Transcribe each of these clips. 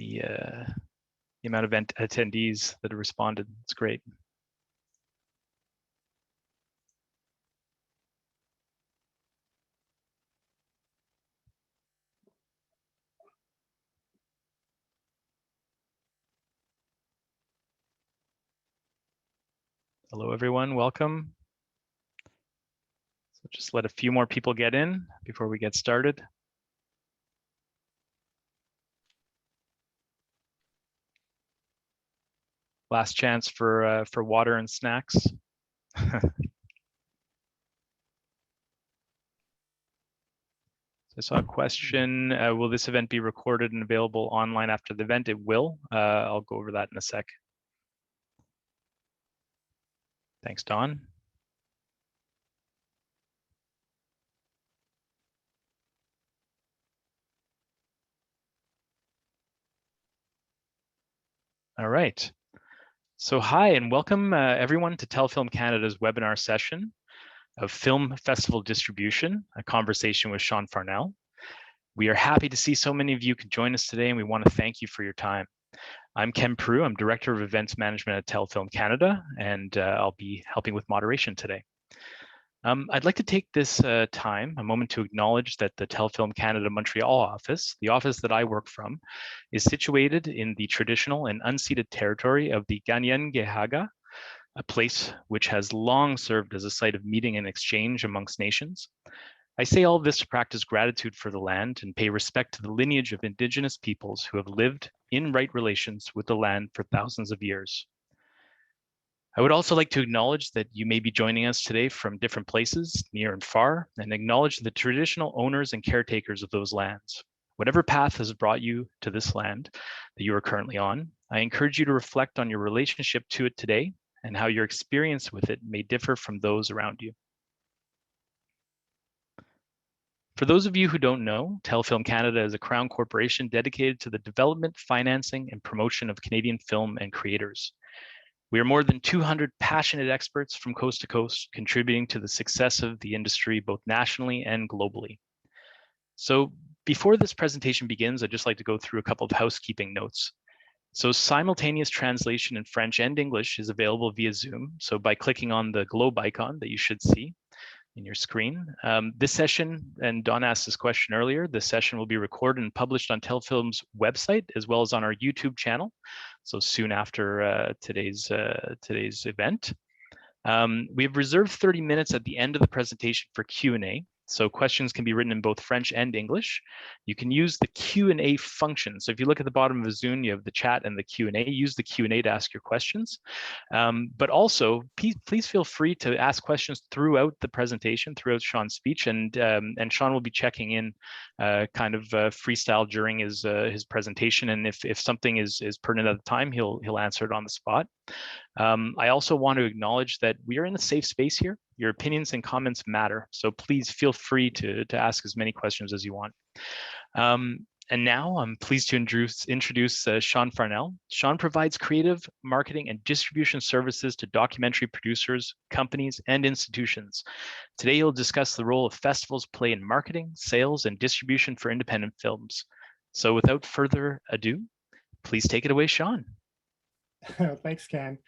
the amount of attendees that have responded. It's great. Hello, everyone. Welcome. So just let a few more people get in before we get started. Last chance for water and snacks. I saw a question, will this event be recorded and available online after the event? It will. I'll go over that in a sec. Thanks, Don. All right. So hi and welcome everyone to Telefilm Canada's webinar session of Film Festival Distribution, a conversation with Sean Farnell. We are happy to see so many of you could join us today, and we want to thank you for your time. I'm Ken Peru. I'm Director of Events Management at Telefilm Canada, and I'll be helping with moderation today. I'd like to take this time, a moment, to acknowledge that the Telefilm Canada Montreal office, the office that I work from, is situated in the traditional and unceded territory of the Kanien'kehá:ka, a place which has long served as a site of meeting and exchange amongst nations. I say all this to practice gratitude for the land and pay respect to the lineage of Indigenous peoples who have lived in right relations with the land for thousands of years. I would also like to acknowledge that you may be joining us today from different places, near and far, and acknowledge the traditional owners and caretakers of those lands. Whatever path has brought you to this land that you are currently on, I encourage you to reflect on your relationship to it today and how your experience with it may differ from those around you. For those of you who don't know, Telefilm Canada is a Crown corporation dedicated to the development, financing, and promotion of Canadian film and creators. We are more than 200 passionate experts from coast to coast, contributing to the success of the industry both nationally and globally. So before this presentation begins, I'd just like to go through a couple of housekeeping notes. So simultaneous translation in French and English is available via Zoom. So by clicking on the globe icon that you should see in your screen. This session, and Don asked this question earlier, this session will be recorded and published on Telefilm's website, as well as on our YouTube channel. So soon after today's event. We have reserved 30 minutes at the end of the presentation for Q&A. So questions can be written in both French and English. You can use the Q&A function. So if you look at the bottom of Zoom, you have the chat and the Q&A. Use the Q&A to ask your questions. But also, please feel free to ask questions throughout the presentation, throughout Sean's speech, and Sean will be checking in kind of freestyle during his presentation. And if something is pertinent at the time, he'll answer it on the spot. I also want to acknowledge that we are in a safe space here. Your opinions and comments matter, so please feel free to ask as many questions as you want. And now I'm pleased to introduce Sean Farnell. Sean provides creative, marketing, and distribution services to documentary producers, companies, and institutions. Today, he'll discuss the role of festivals play in marketing, sales, and distribution for independent films. So without further ado, please take it away, Sean. Thanks, Ken.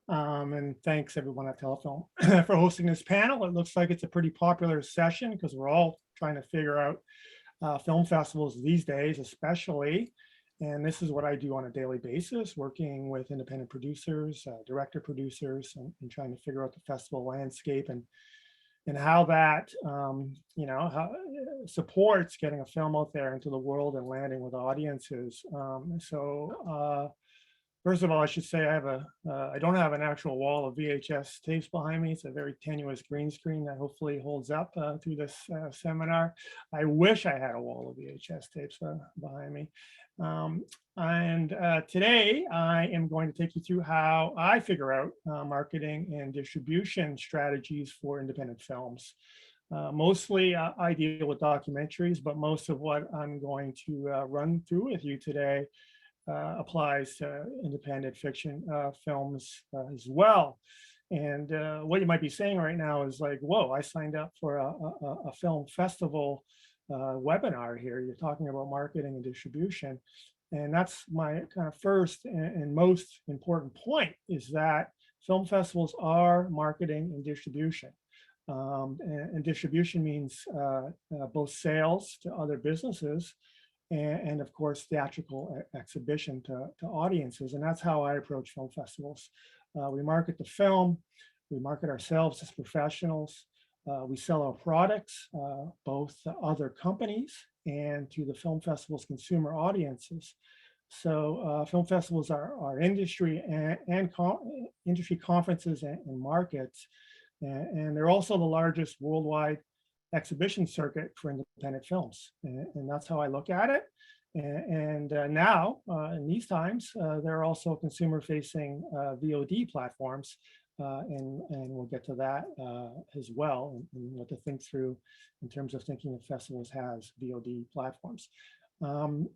And thanks everyone at Telefilm for hosting this panel. It looks like it's a pretty popular session because we're all trying to figure out film festivals these days, especially. And this is what I do on a daily basis, working with independent producers, director producers, and trying to figure out the festival landscape and how that, how supports getting a film out there into the world and landing with audiences. First of all, I should say I don't have an actual wall of VHS tapes behind me. It's a very tenuous green screen that hopefully holds up through this seminar. I wish I had a wall of VHS tapes behind me. Today I am going to take you through how I figure out marketing and distribution strategies for independent films. Mostly I deal with documentaries, but most of what I'm going to run through with you today applies to independent fiction films as well. And what you might be saying right now is like, whoa, I signed up for a film festival webinar here. You're talking about marketing and distribution. And that's my kind of first and most important point, is that film festivals are marketing and distribution. And distribution means both sales to other businesses and of course, theatrical exhibition to audiences. And that's how I approach film festivals. We market the film, we market ourselves as professionals, we sell our products, both to other companies and to the film festival's consumer audiences. So film festivals are industry and industry conferences and markets. And they're also the largest worldwide exhibition circuit for independent films. And that's how I look at it. And now, in these times, there are also consumer-facing VOD platforms, and we'll get to that as well, and what to think through in terms of thinking of festivals as VOD platforms. And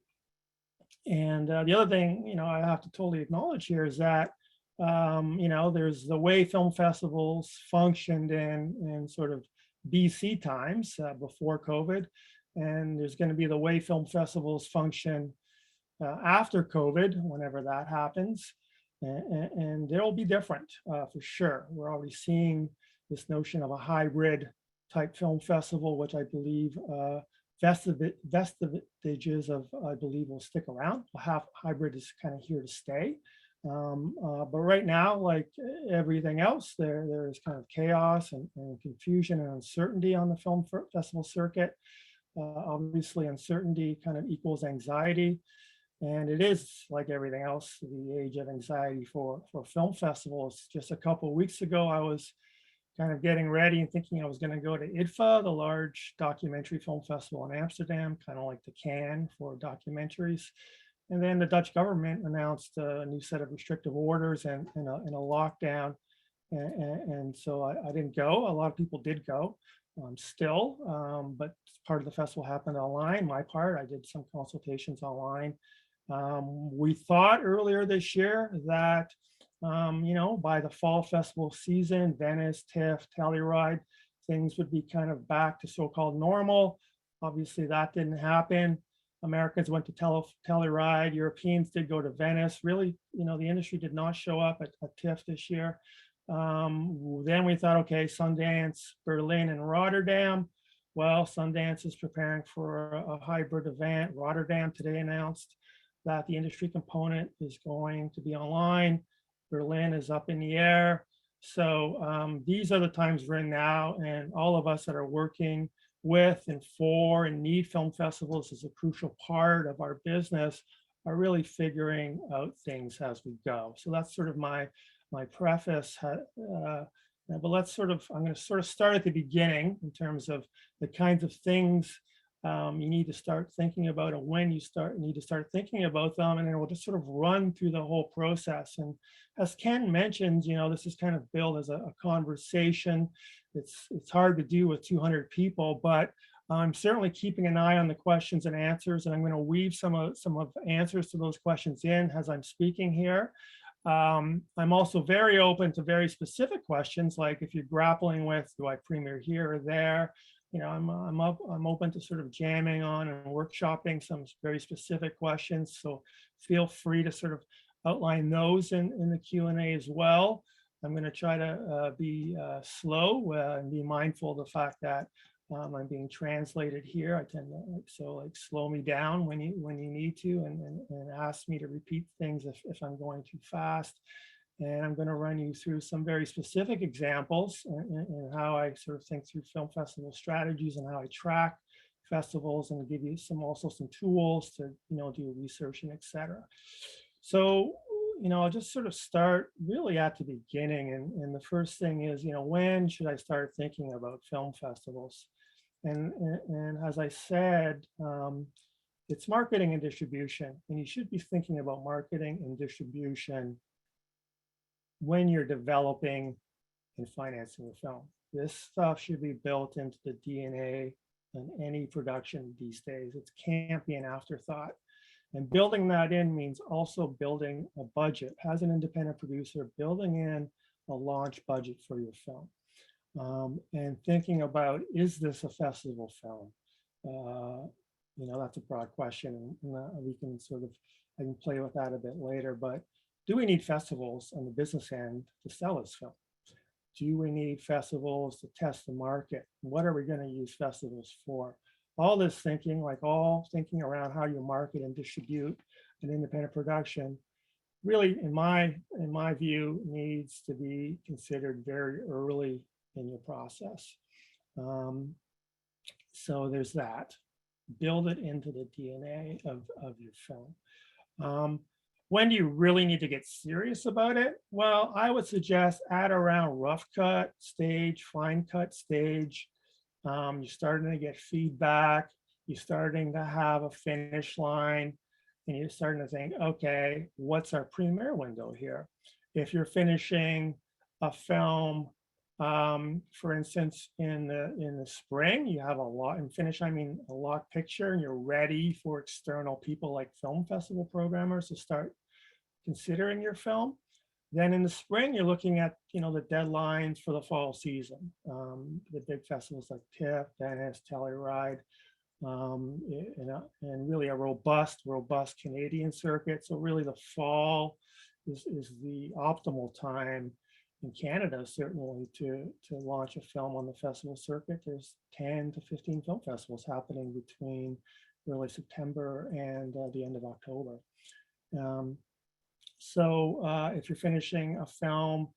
the other thing, I have to totally acknowledge here is that, there's the way film festivals functioned in sort of BC times before COVID, and there's going to be the way film festivals function after COVID, whenever that happens, and they'll be different for sure. We're already seeing this notion of a hybrid type film festival, which I believe vestiges of, I believe, will stick around. Hybrid is kind of here to stay. But right now, like everything else, there's kind of chaos and confusion and uncertainty on the film festival circuit. Obviously, uncertainty kind of equals anxiety. And it is, like everything else, the age of anxiety for film festivals. Just a couple of weeks ago, I was kind of getting ready and thinking I was going to go to IDFA, the large documentary film festival in Amsterdam, kind of like the Cannes for documentaries. And then the Dutch government announced a new set of restrictive orders and a lockdown. And so I didn't go. A lot of people did go still, but part of the festival happened online. My part, I did some consultations online. We thought earlier this year that, by the fall festival season, Venice, TIFF, Telluride, things would be kind of back to so-called normal. Obviously, that didn't happen. Americans went to Telluride, Europeans did go to Venice. Really, the industry did not show up at TIFF this year. Then we thought, okay, Sundance, Berlin, and Rotterdam. Well, Sundance is preparing for a hybrid event. Rotterdam today announced that the industry component is going to be online. Berlin is up in the air. So these are the times we're in now, and all of us that are working with and for and need film festivals as a crucial part of our business are really figuring out things as we go. So that's sort of my preface. But I'm going to sort of start at the beginning in terms of the kinds of things you need to start thinking about, and when you need to start thinking about them, and then we'll just sort of run through the whole process. And as Ken mentioned, this is kind of billed as a conversation. It's hard to do with 200 people, but I'm certainly keeping an eye on the questions and answers, and I'm going to weave some of answers to those questions in as I'm speaking here. I'm also very open to very specific questions, like if you're grappling with, do I premiere here or there? I'm open to sort of jamming on and workshopping some very specific questions. So feel free to sort of outline those in the Q&A as well. I'm going to try to be slow and be mindful of the fact that I'm being translated here. I tend to slow me down when you need to, and ask me to repeat things if I'm going too fast. And I'm going to run you through some very specific examples and how I sort of think through film festival strategies and how I track festivals, and give you also some tools to do research and etc. So I'll just sort of start really at the beginning, and the first thing is when should I start thinking about film festivals? And as I said, it's marketing and distribution, and you should be thinking about marketing and distribution when you're developing and financing a film. This stuff should be built into the DNA in any production these days. It can't be an afterthought. And building that in means also building a budget. As an independent producer, building in a launch budget for your film. And thinking about, is this a festival film? That's a broad question, and we can sort of, I can play with that a bit later. But do we need festivals on the business end to sell this film? Do we need festivals to test the market? What are we going to use festivals for? All this thinking, like all thinking around how you market and distribute an independent production, really, in my view, needs to be considered very early in your process. So there's that. Build it into the DNA of your film. When do you really need to get serious about it? Well, I would suggest at around rough cut stage, fine cut stage. You're starting to get feedback. You're starting to have a finish line, and you're starting to think, okay, what's our premiere window here? If you're finishing a film, for instance, in the spring, you have a lot, and finish, I mean a locked picture, and you're ready for external people like film festival programmers to start considering your film. Then in the spring, you're looking at the deadlines for the fall season. The big festivals like TIFF, Venice, Telluride, and really a robust Canadian circuit. So really the fall is the optimal time in Canada, certainly, to launch a film on the festival circuit. There's 10 to 15 film festivals happening between early September and the end of October. So if you're finishing a film,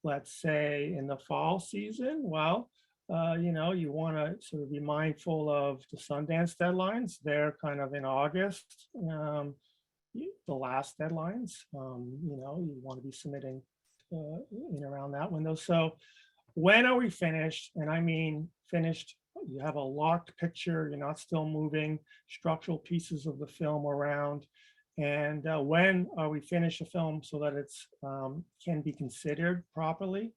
let's say in the fall season, well, you want to sort of be mindful of the Sundance deadlines. They're kind of in August, the last deadlines. You want to be submitting in around that window. So when are we finished? And I mean finished, you have a locked picture, you're not still moving structural pieces of the film around. And when are we finished a film so that it's can be considered properly?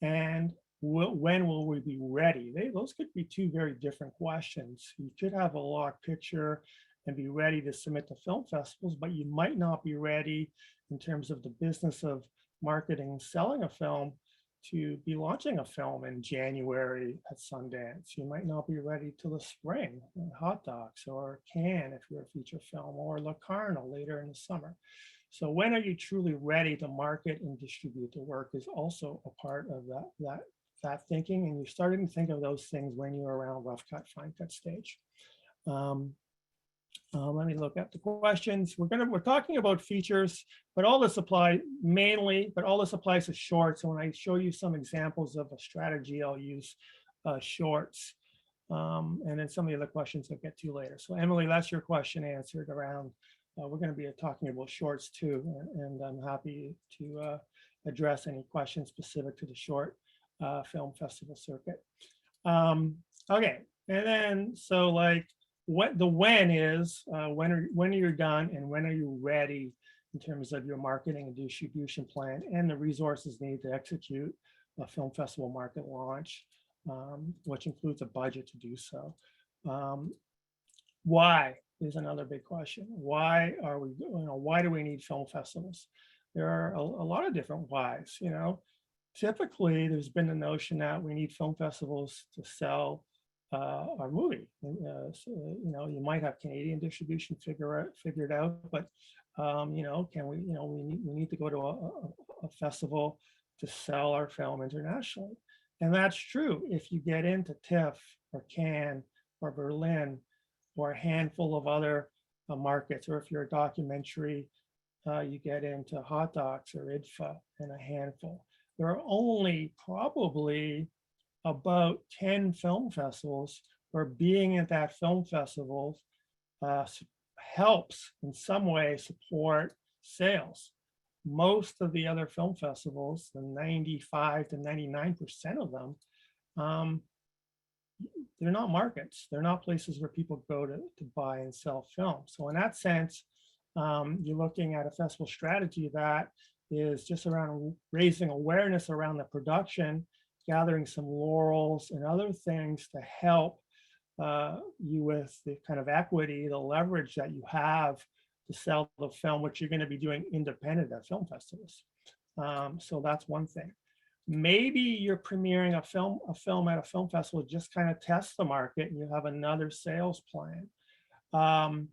And when will we be ready? Those could be two very different questions. You could have a locked picture and be ready to submit to film festivals, but you might not be ready in terms of the business of marketing and selling a film to be launching a film in January at Sundance. You might not be ready till the spring at Hot Docs or Cannes if you're a feature film, or Locarno later in the summer. So when are you truly ready to market and distribute the work is also a part of that thinking. And you're starting to think of those things when you're around rough cut, fine cut stage. Let me look at the questions. We're talking about features, but all this applies to shorts. So when I show you some examples of a strategy, I'll use shorts. And then some of the other questions I'll get to later. So Emily, that's your question answered around, we're going to be talking about shorts too. And I'm happy to address any questions specific to the short film festival circuit. Okay, and then so like, what the when is, when are you done and when are you ready in terms of your marketing and distribution plan and the resources needed to execute a film festival market launch, which includes a budget to do so. Why is another big question. Why are we, why do we need film festivals? There are a lot of different whys. Typically there's been the notion that we need film festivals to sell our movie. So, you might have Canadian distribution figured out, but can we, we need to go to a festival to sell our film internationally. And that's true if you get into TIFF or Cannes or Berlin or a handful of other markets, or if you're a documentary, you get into Hot Docs or IDFA and a handful. There are only probably about 10 film festivals where being at that film festival helps in some way support sales. Most of the other film festivals, the 95 to 99% of them, they're not markets. They're not places where people go to buy and sell films. So in that sense, you're looking at a festival strategy that is just around raising awareness around the production, gathering some laurels and other things to help you with the kind of equity, the leverage that you have to sell the film, which you're going to be doing independent at film festivals. So that's one thing. Maybe you're premiering a film at a film festival, just kind of test the market, and you have another sales plan. Um,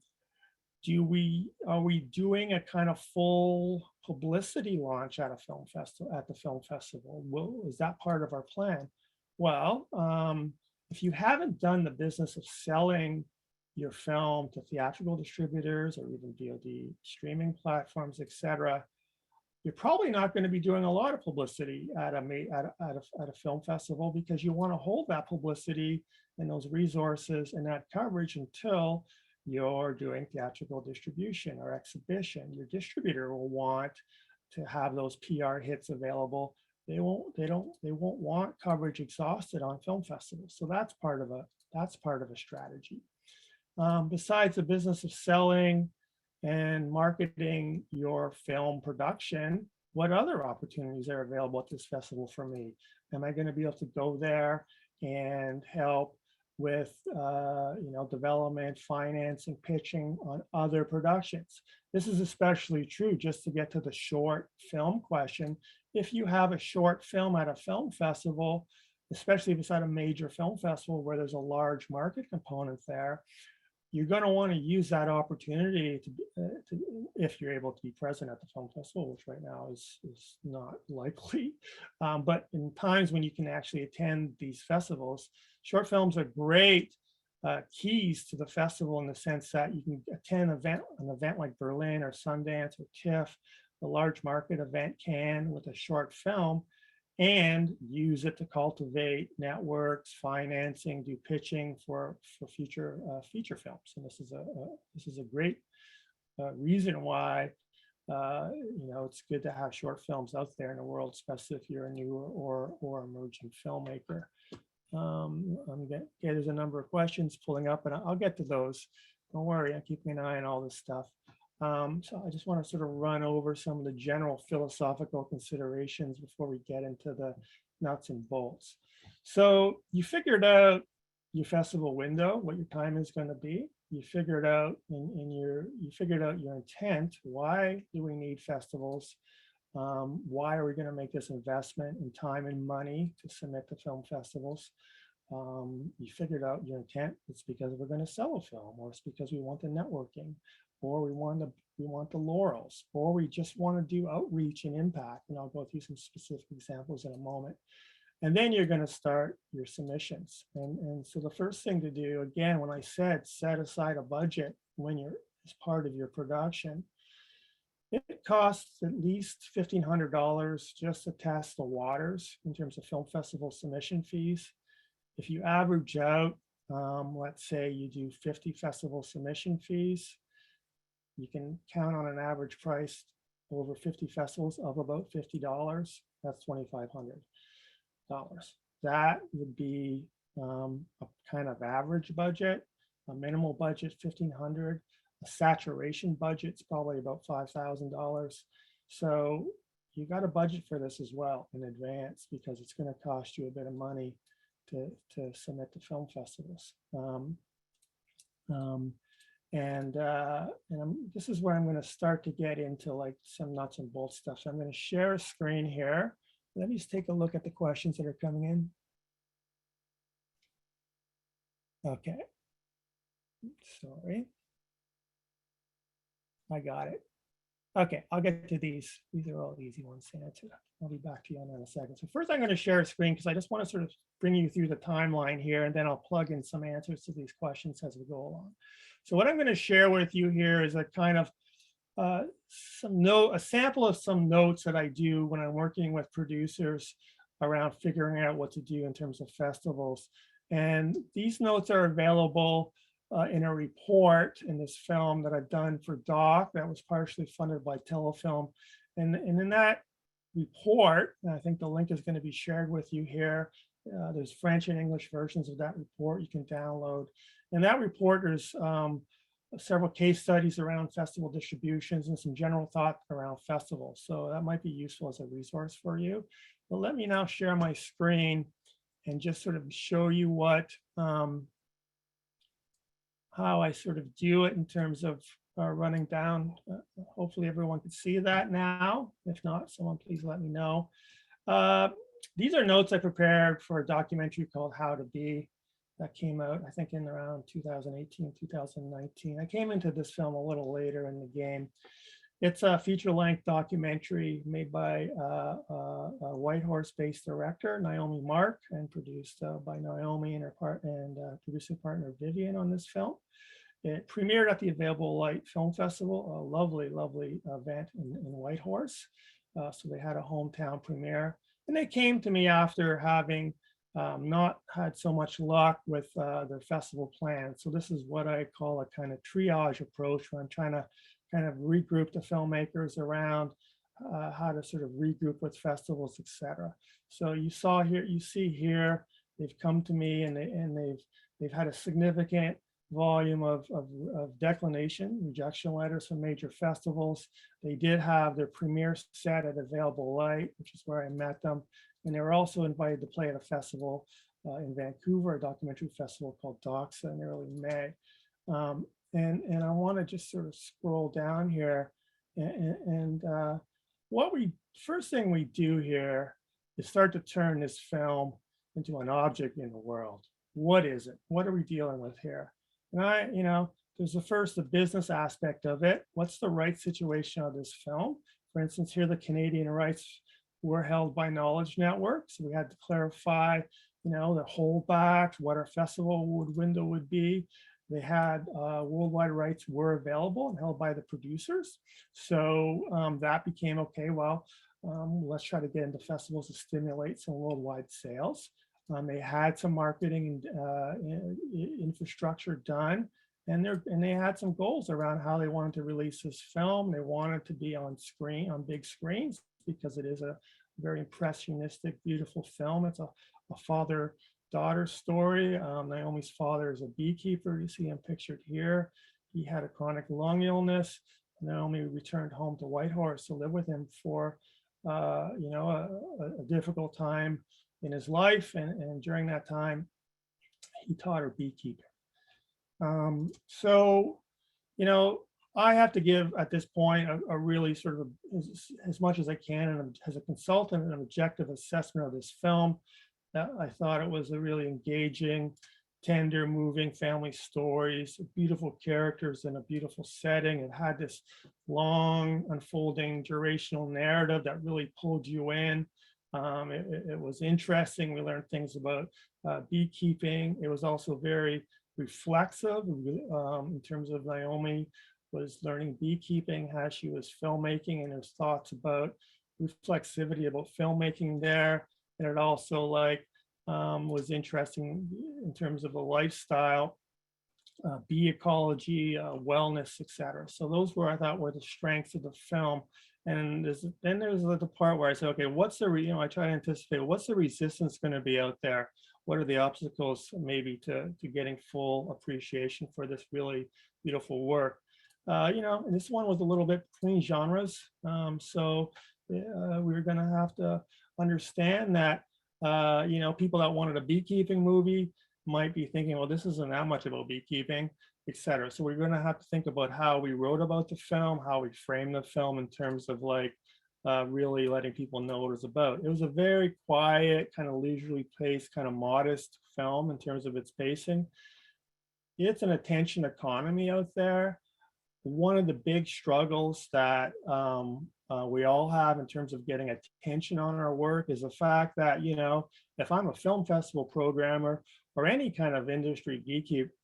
are we doing a kind of full publicity launch at a film festival, at the film festival? Is that part of our plan? Well, if you haven't done the business of selling your film to theatrical distributors or even VOD streaming platforms, etc., you're probably not going to be doing a lot of publicity at a film festival, because you want to hold that publicity and those resources and that coverage until you're doing theatrical distribution or exhibition. Your distributor will want to have those PR hits available. They won't want coverage exhausted on film festivals. So that's part of a strategy. Besides the business of selling and marketing your film production, what other opportunities are available at this festival for me? Am I going to be able to go there and help with development, financing, pitching on other productions? This is especially true, just to get to the short film question. If you have a short film at a film festival, especially if it's at a major film festival where there's a large market component there, you're going to want to use that opportunity if you're able to be present at the film festival, which right now is not likely. But in times when you can actually attend these festivals, short films are great keys to the festival, in the sense that you can attend an event like Berlin or Sundance or TIFF, the large market event, Cannes, with a short film, and use it to cultivate networks, financing, do pitching for future feature films. And this is a great reason why it's good to have short films out there in the world, especially if you're a new or emerging filmmaker. There's a number of questions pulling up, and I'll get to those. Don't worry, I'm keeping an eye on all this stuff. So I just want to sort of run over some of the general philosophical considerations before we get into the nuts and bolts. So you figured out your festival window, what your time is going to be. You figured out you figured out your intent. Why do we need festivals? Why are we going to make this investment in time and money to submit to film festivals? You figured out your intent. It's because we're going to sell a film, or it's because we want the networking, or we want the laurels, or we just want to do outreach and impact. And I'll go through some specific examples in a moment. And then you're going to start your submissions. And so the first thing to do, again, when I said set aside a budget when you're as part of your production, it costs at least $1,500 just to test the waters in terms of film festival submission fees. If you average out, let's say you do 50 festival submission fees, you can count on an average price over 50 festivals of about $50. That's $2,500. That would be a kind of average budget. A minimal budget, $1,500. A saturation budget's probably about $5,000. So you got to budget for this as well in advance, because it's going to cost you a bit of money to submit to film festivals. This is where I'm going to start to get into like some nuts and bolts stuff. So I'm going to share a screen here. Let me just take a look at the questions that are coming in. Okay. Sorry. I got it. Okay, I'll get to these. These are all easy ones to answer. I'll be back to you on that in a second. So first I'm going to share a screen because I just want to sort of bring you through the timeline here, and then I'll plug in some answers to these questions as we go along. So what I'm going to share with you here is a kind of a sample of some notes that I do when I'm working with producers around figuring out what to do in terms of festivals. And these notes are available in a report in this film that I've done for DOC that was partially funded by Telefilm. And in that report, and I think the link is going to be shared with you here, there's French and English versions of that report you can download. In that report, there's several case studies around festival distributions and some general thought around festivals. So that might be useful as a resource for you. But let me now share my screen and just sort of show you what how I sort of do it in terms of running down. Hopefully everyone can see that now. If not, someone please let me know. These are notes I prepared for a documentary called How to Be that came out, I think, in around 2018, 2019. I came into this film a little later in the game. It's a feature-length documentary made by a Whitehorse-based director, Naomi Mark, and produced by Naomi and her producing partner Vivian on this film. It premiered at the Available Light Film Festival, a lovely, lovely event in Whitehorse. So they had a hometown premiere. And they came to me after having not had so much luck with their festival plans. So this is what I call a kind of triage approach, where I'm trying to kind of regroup the filmmakers around how to sort of regroup with festivals, etc. So you see here, they've come to me and they've had a significant volume of declination, rejection letters from major festivals. They did have their premiere set at Available Light, which is where I met them. And they were also invited to play at a festival in Vancouver, a documentary festival called Doxa in early May. And I want to just sort of scroll down here. And first thing we do here is start to turn this film into an object in the world. What is it? What are we dealing with here? And there's the business aspect of it. What's the rights situation of this film? For instance, here the Canadian rights were held by Knowledge Network. So we had to clarify, the holdbacks, what our festival window would be. They had worldwide rights were available and held by the producers. So that became, okay, well, let's try to get into festivals to stimulate some worldwide sales. They had some marketing infrastructure done, and they had some goals around how they wanted to release this film. They wanted to be on big screens, because it is a very impressionistic, beautiful film. It's a father-daughter story. Naomi's father is a beekeeper. You see him pictured here. He had a chronic lung illness. Naomi returned home to Whitehorse to live with him for a difficult time in his life, and during that time, he taught her beekeeping. I have to give at this point a really sort of as much as I can, and as a consultant, an objective assessment of this film. I thought it was a really engaging, tender, moving family stories, beautiful characters in a beautiful setting. It had this long, unfolding, durational narrative that really pulled you in. It was interesting. We learned things about beekeeping. It was also very reflexive in terms of Naomi was learning beekeeping, how she was filmmaking, and his thoughts about reflexivity about filmmaking there. And it also was interesting in terms of the lifestyle, bee ecology, wellness, etc. So those were, I thought, were the strengths of the film. And then there's the part where I said, okay, what's the, I try to anticipate, what's the resistance going to be out there? What are the obstacles maybe to getting full appreciation for this really beautiful work? And this one was a little bit between genres. So we were going to have to understand that, people that wanted a beekeeping movie might be thinking, well, this isn't that much about beekeeping, etc. So we're going to have to think about how we wrote about the film, how we framed the film in terms of really letting people know what it was about. It was a very quiet, kind of leisurely paced, kind of modest film in terms of its pacing. It's an attention economy out there. One of the big struggles that we all have in terms of getting attention on our work is the fact that, if I'm a film festival programmer or any kind of industry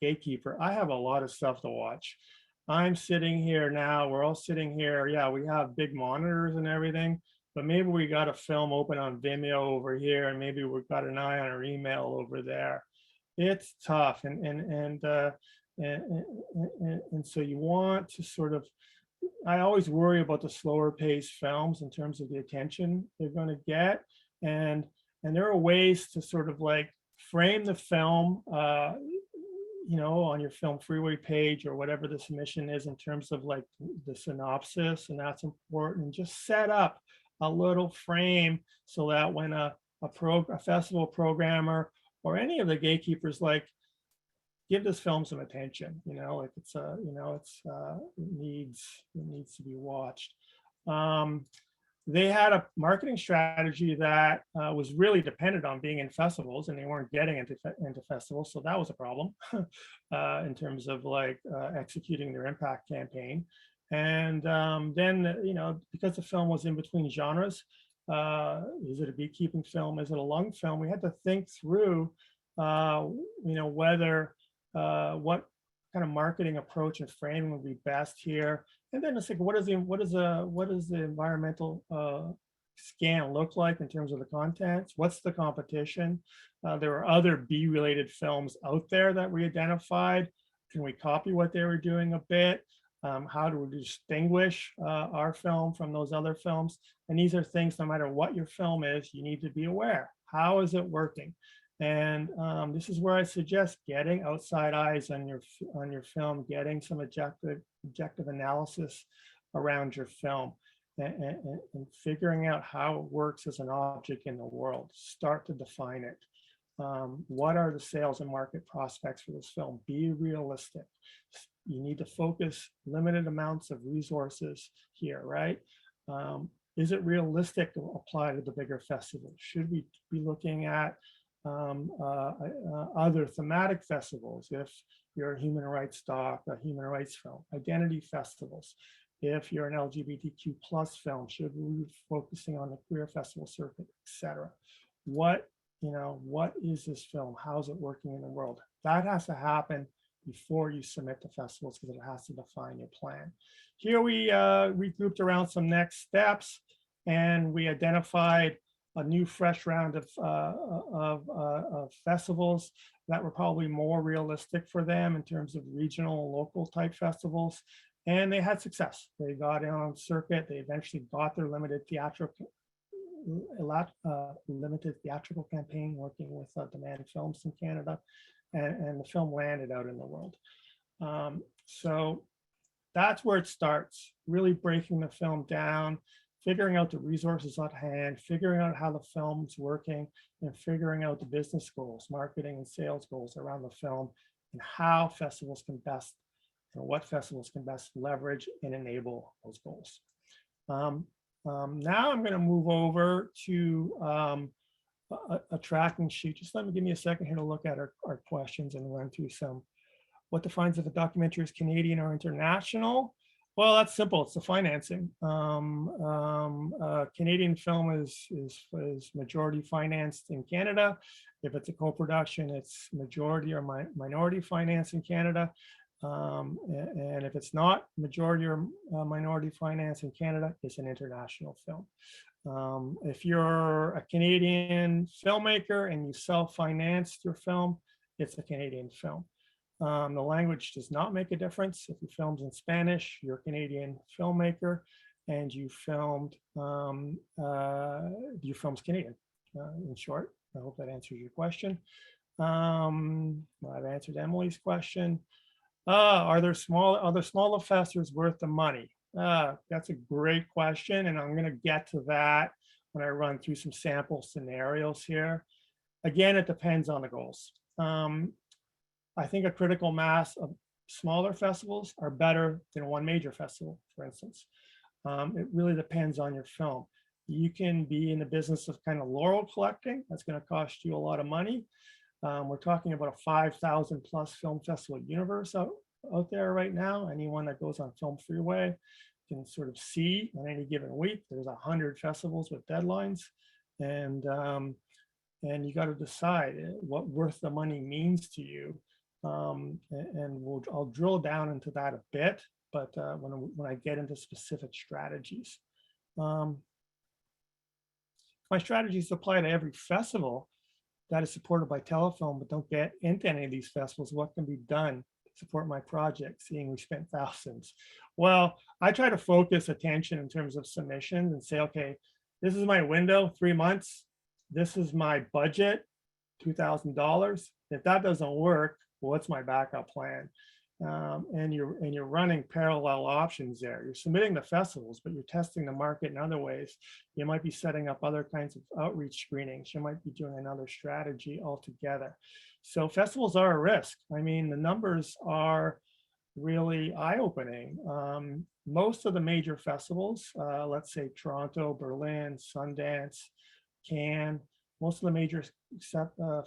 gatekeeper, I have a lot of stuff to watch. I'm sitting here now, we're all sitting here. Yeah, we have big monitors and everything, but maybe we got a film open on Vimeo over here, and maybe we've got an eye on our email over there. It's tough. And so you want to sort of, I always worry about the slower paced films in terms of the attention they're going to get. And there are ways to sort of frame the film, on your Film Freeway page or whatever the submission is in terms of the synopsis, and that's important. And just set up a little frame so that when a festival programmer or any of the gatekeepers give this film some attention, it needs to be watched. they had a marketing strategy that was really dependent on being in festivals, and they weren't getting into festivals. So that was a problem in terms of like executing their impact campaign. And then, because the film was in between genres, is it a beekeeping film? Is it a lung film? We had to think through, whether what kind of marketing approach and framing would be best here. And then it's like, what does the environmental scan look like in terms of the contents? What's the competition? There were other bee-related films out there that we identified. Can we copy what they were doing a bit? How do we distinguish our film from those other films? And these are things, no matter what your film is, you need to be aware. How is it working? And this is where I suggest getting outside eyes on your film, getting some objective analysis around your film, and figuring out how it works as an object in the world. Start to define it. What are the sales and market prospects for this film? Be realistic. You need to focus limited amounts of resources here, right? Is it realistic to apply to the bigger festivals? Should we be looking at other thematic festivals? If you're a human rights doc, a human rights film, identity festivals. If you're an LGBTQ plus film, should we be focusing on the queer festival circuit, etc.? What is this film? How's it working in the world? That has to happen before you submit to festivals, because it has to define your plan. Here we regrouped around some next steps, and we identified a new fresh round of festivals that were probably more realistic for them in terms of regional and local type festivals. And they had success. They got in on circuit. They eventually got their limited theatrical campaign working with Demand Films in Canada, and the film landed out in the world. So that's where it starts, really breaking the film down, figuring out the resources at hand, figuring out how the film's working, and figuring out the business goals, marketing and sales goals around the film, and how festivals can best, what festivals can best leverage and enable those goals. Now I'm going to move over to a tracking sheet. Just give me a second here to look at our questions and run through some. What defines if a documentary is Canadian or international? Well, that's simple. It's the financing. Canadian film is majority financed in Canada. If it's a co-production, it's majority or minority financed in Canada. And if it's not majority or minority finance in Canada, it's an international film. If you're a Canadian filmmaker and you self-financed your film, it's a Canadian film. The language does not make a difference. If you filmed in Spanish, you're a Canadian filmmaker, and you filmed your film's Canadian. In short, I hope that answers your question. I've answered Emily's question. Are there smaller festivals worth the money? That's a great question, and I'm going to get to that when I run through some sample scenarios here. Again, it depends on the goals. I think a critical mass of smaller festivals are better than one major festival, for instance. It really depends on your film. You can be in the business of kind of laurel collecting. That's going to cost you a lot of money. We're talking about a 5,000 plus film festival universe out there right now. Anyone that goes on Film Freeway can sort of see on any given week, there's 100 festivals with deadlines. And you got to decide what worth the money means to you. And I'll drill down into that a bit, but when I get into specific strategies. My strategies apply to every festival that is supported by Telefilm, but don't get into any of these festivals. What can be done to support my project, seeing we spent thousands? Well, I try to focus attention in terms of submissions and say, okay, this is my window, 3 months. This is my budget, $2,000. If that doesn't work, what's my backup plan? And you're running parallel options there. You're submitting the festivals, but you're testing the market in other ways. You might be setting up other kinds of outreach screenings. You might be doing another strategy altogether. So festivals are a risk. I mean, the numbers are really eye-opening. Most of the major festivals, let's say Toronto, Berlin, Sundance, Cannes, most of the major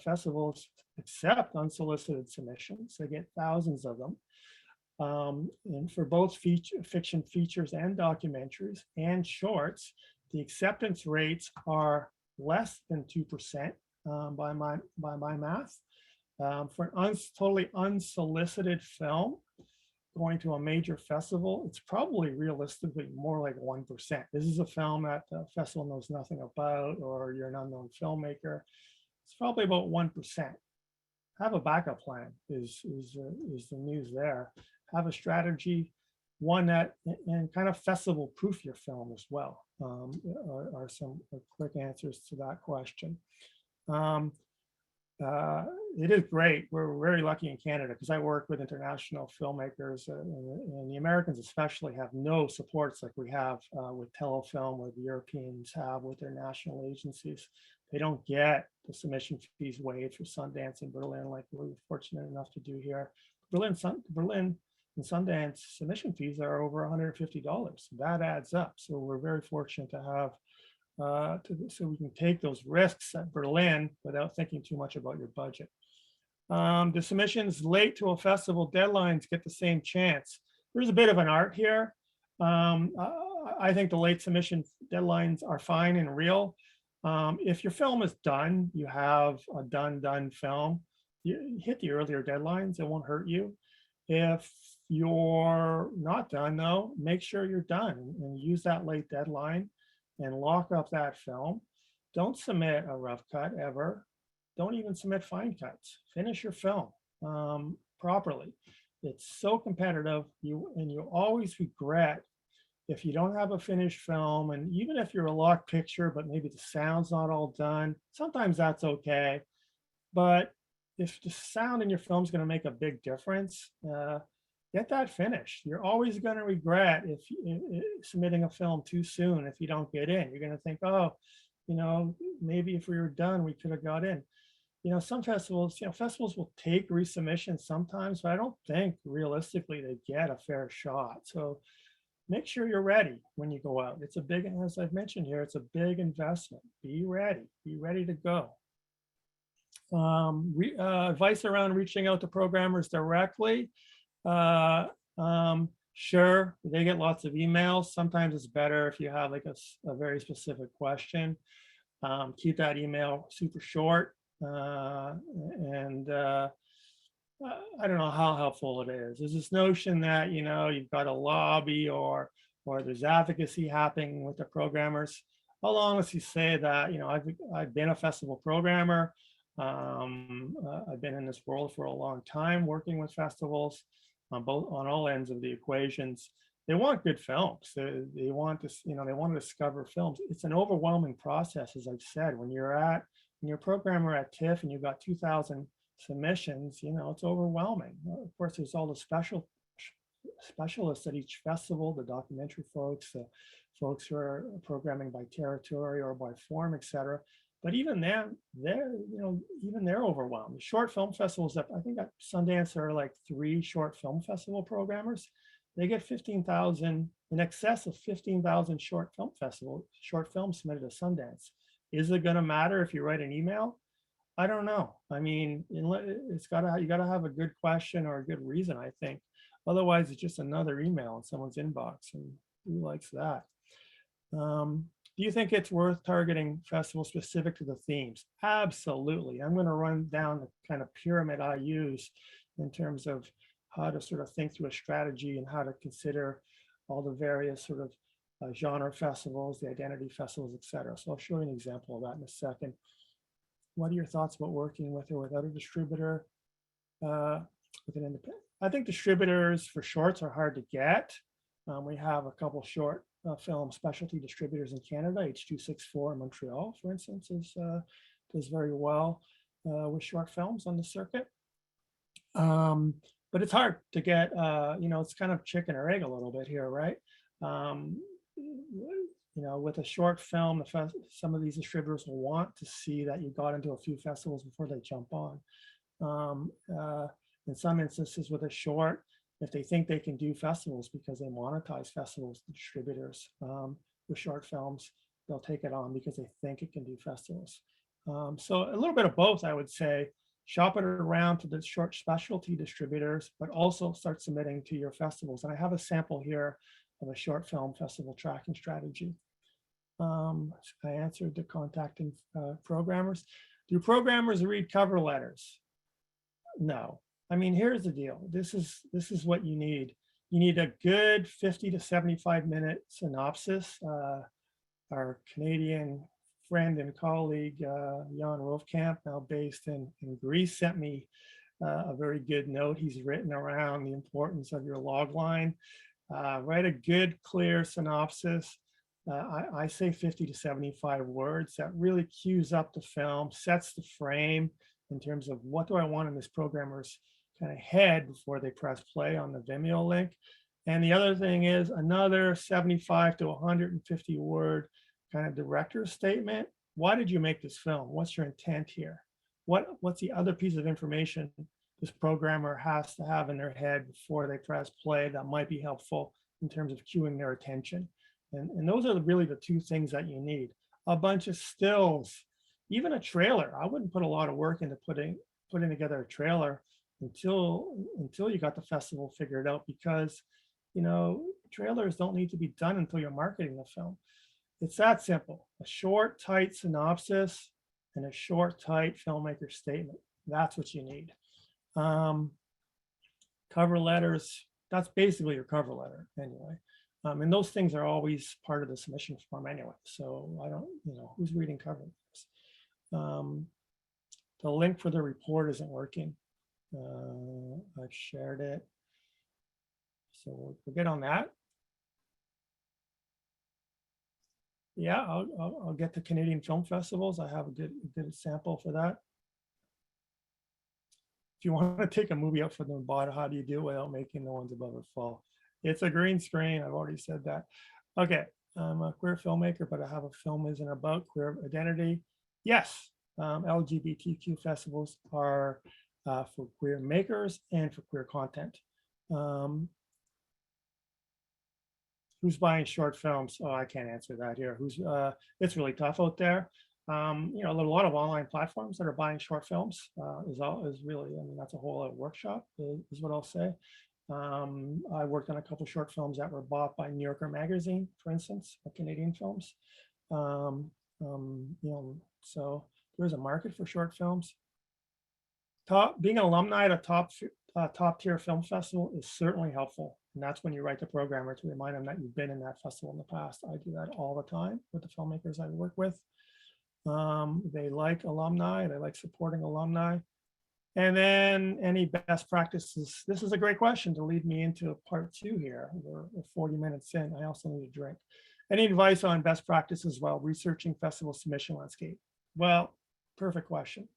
festivals accept unsolicited submissions. They get thousands of them. And for both fiction features and documentaries and shorts, the acceptance rates are less than 2% by my math. For an totally unsolicited film going to a major festival, it's probably realistically more like 1%. This is a film that the festival knows nothing about, or you're an unknown filmmaker. It's probably about 1%. Have a backup plan is the news there. Have a strategy, one that, and kind of festival proof your film as well, are some quick answers to that question. It is great. We're very lucky in Canada because I work with international filmmakers, and the Americans especially have no supports like we have with Telefilm, or the Europeans have with their national agencies. They don't get the submission fees waived for Sundance and Berlin like we're fortunate enough to do here. Berlin and Sundance submission fees are over $150. That adds up. So we're very fortunate to have so we can take those risks at Berlin without thinking too much about your budget. The submissions late to a festival deadlines get the same chance. There's a bit of an art here. I think the late submission deadlines are fine and real. If your film is done, you have a done film, you hit the earlier deadlines, it won't hurt you. If you're not done though, make sure you're done and use that late deadline and lock up that film. Don't submit a rough cut ever. Don't even submit fine cuts. Finish your film properly. It's so competitive. You always regret if you don't have a finished film, and even if you're a locked picture, but maybe the sound's not all done, sometimes that's okay. But if the sound in your film is going to make a big difference, get that finished. You're always going to regret if submitting a film too soon if you don't get in. You're going to think, oh, maybe if we were done, we could have got in. Some festivals, festivals will take resubmissions sometimes, but I don't think realistically they get a fair shot. So make sure you're ready when you go out. It's a big, as I've mentioned here, it's a big investment. Be ready to go. Advice around reaching out to programmers directly. Sure, they get lots of emails. Sometimes it's better if you have like a very specific question. Keep that email super short. I don't know how helpful it is. There's this notion that, you've got a lobby or there's advocacy happening with the programmers. I'll honestly say that, I've been a festival programmer. I've been in this world for a long time working with festivals on all ends of the equations. They want good films. They want to, they want to discover films. It's an overwhelming process, as I've said. When you're a programmer at TIFF and you've got 2,000 submissions, it's overwhelming. Of course, there's all the specialists at each festival, the documentary folks, the folks who are programming by territory or by form, etc. But even then, they're overwhelmed. The short film festivals, I think at Sundance there are like 3 short film festival programmers. They get 15,000, in excess of 15,000 short films submitted to Sundance. Is it going to matter if you write an email? I don't know. I mean, you got to have a good question or a good reason, I think. Otherwise, it's just another email in someone's inbox, and who likes that? Do you think it's worth targeting festivals specific to the themes? Absolutely. I'm going to run down the kind of pyramid I use in terms of how to sort of think through a strategy and how to consider all the various sort of genre festivals, the identity festivals, etc. So I'll show you an example of that in a second. What are your thoughts about working with or without a distributor? With an independent? I think distributors for shorts are hard to get. We have a couple short film specialty distributors in Canada. H264 in Montreal, for instance, does very well with short films on the circuit. But it's hard to get, it's kind of chicken or egg a little bit here, right? With a short film, some of these distributors will want to see that you got into a few festivals before they jump on. In some instances with a short, if they think they can do festivals because they monetize festivals, the distributors with short films, they'll take it on because they think it can do festivals. So a little bit of both, I would say. Shop it around to the short specialty distributors, but also start submitting to your festivals. And I have a sample here of a short film festival tracking strategy. I answered the contacting programmers. Do programmers read cover letters? No. I mean, here's the deal. This is what you need. You need a good 50 to 75-minute synopsis. Our Canadian friend and colleague, Jan Rofkamp, now based in Greece, sent me a very good note he's written around the importance of your log line. Write a good, clear synopsis. I say 50 to 75 words that really cues up the film, sets the frame in terms of what do I want in this programmer's kind of head before they press play on the Vimeo link. And the other thing is another 75 to 150 word kind of director's statement. Why did you make this film? What's your intent here? What's the other piece of information this programmer has to have in their head before they press play that might be helpful in terms of cueing their attention? And those are really the two things that you need. A bunch of stills, even a trailer. I wouldn't put a lot of work into putting together a trailer until you got the festival figured out, because trailers don't need to be done until you're marketing the film. It's that simple. A short, tight synopsis and a short, tight filmmaker statement. That's what you need. Cover letters, that's basically your cover letter anyway. And those things are always part of the submission form anyway. So I don't, who's reading cover letters? The link for the report isn't working. I've shared it. So we'll get on that. Yeah, I'll get to Canadian film festivals. I have a good sample for that. If you want to take a movie out for the bottom, how do you do it without making the ones above it fall? It's a green screen. I've already said that. Okay, I'm a queer filmmaker, but I have a film isn't about queer identity. Yes, LGBTQ festivals are for queer makers and for queer content. Who's buying short films? Oh, I can't answer that here. It's really tough out there. There are a lot of online platforms that are buying short films. Is really, I mean, that's a whole other workshop, is what I'll say. I worked on a couple short films that were bought by New Yorker Magazine, for instance, Canadian films. So there's a market for short films. Being an alumni at a top tier film festival is certainly helpful. And that's when you write the programmer to remind them that you've been in that festival in the past. I do that all the time with the filmmakers I work with. They like alumni, they like supporting alumni. And then any best practices. This is a great question to lead me into part 2 here. We're 40 minutes in. I also need a drink. Any advice on best practices while researching festival submission landscape? Well, perfect question.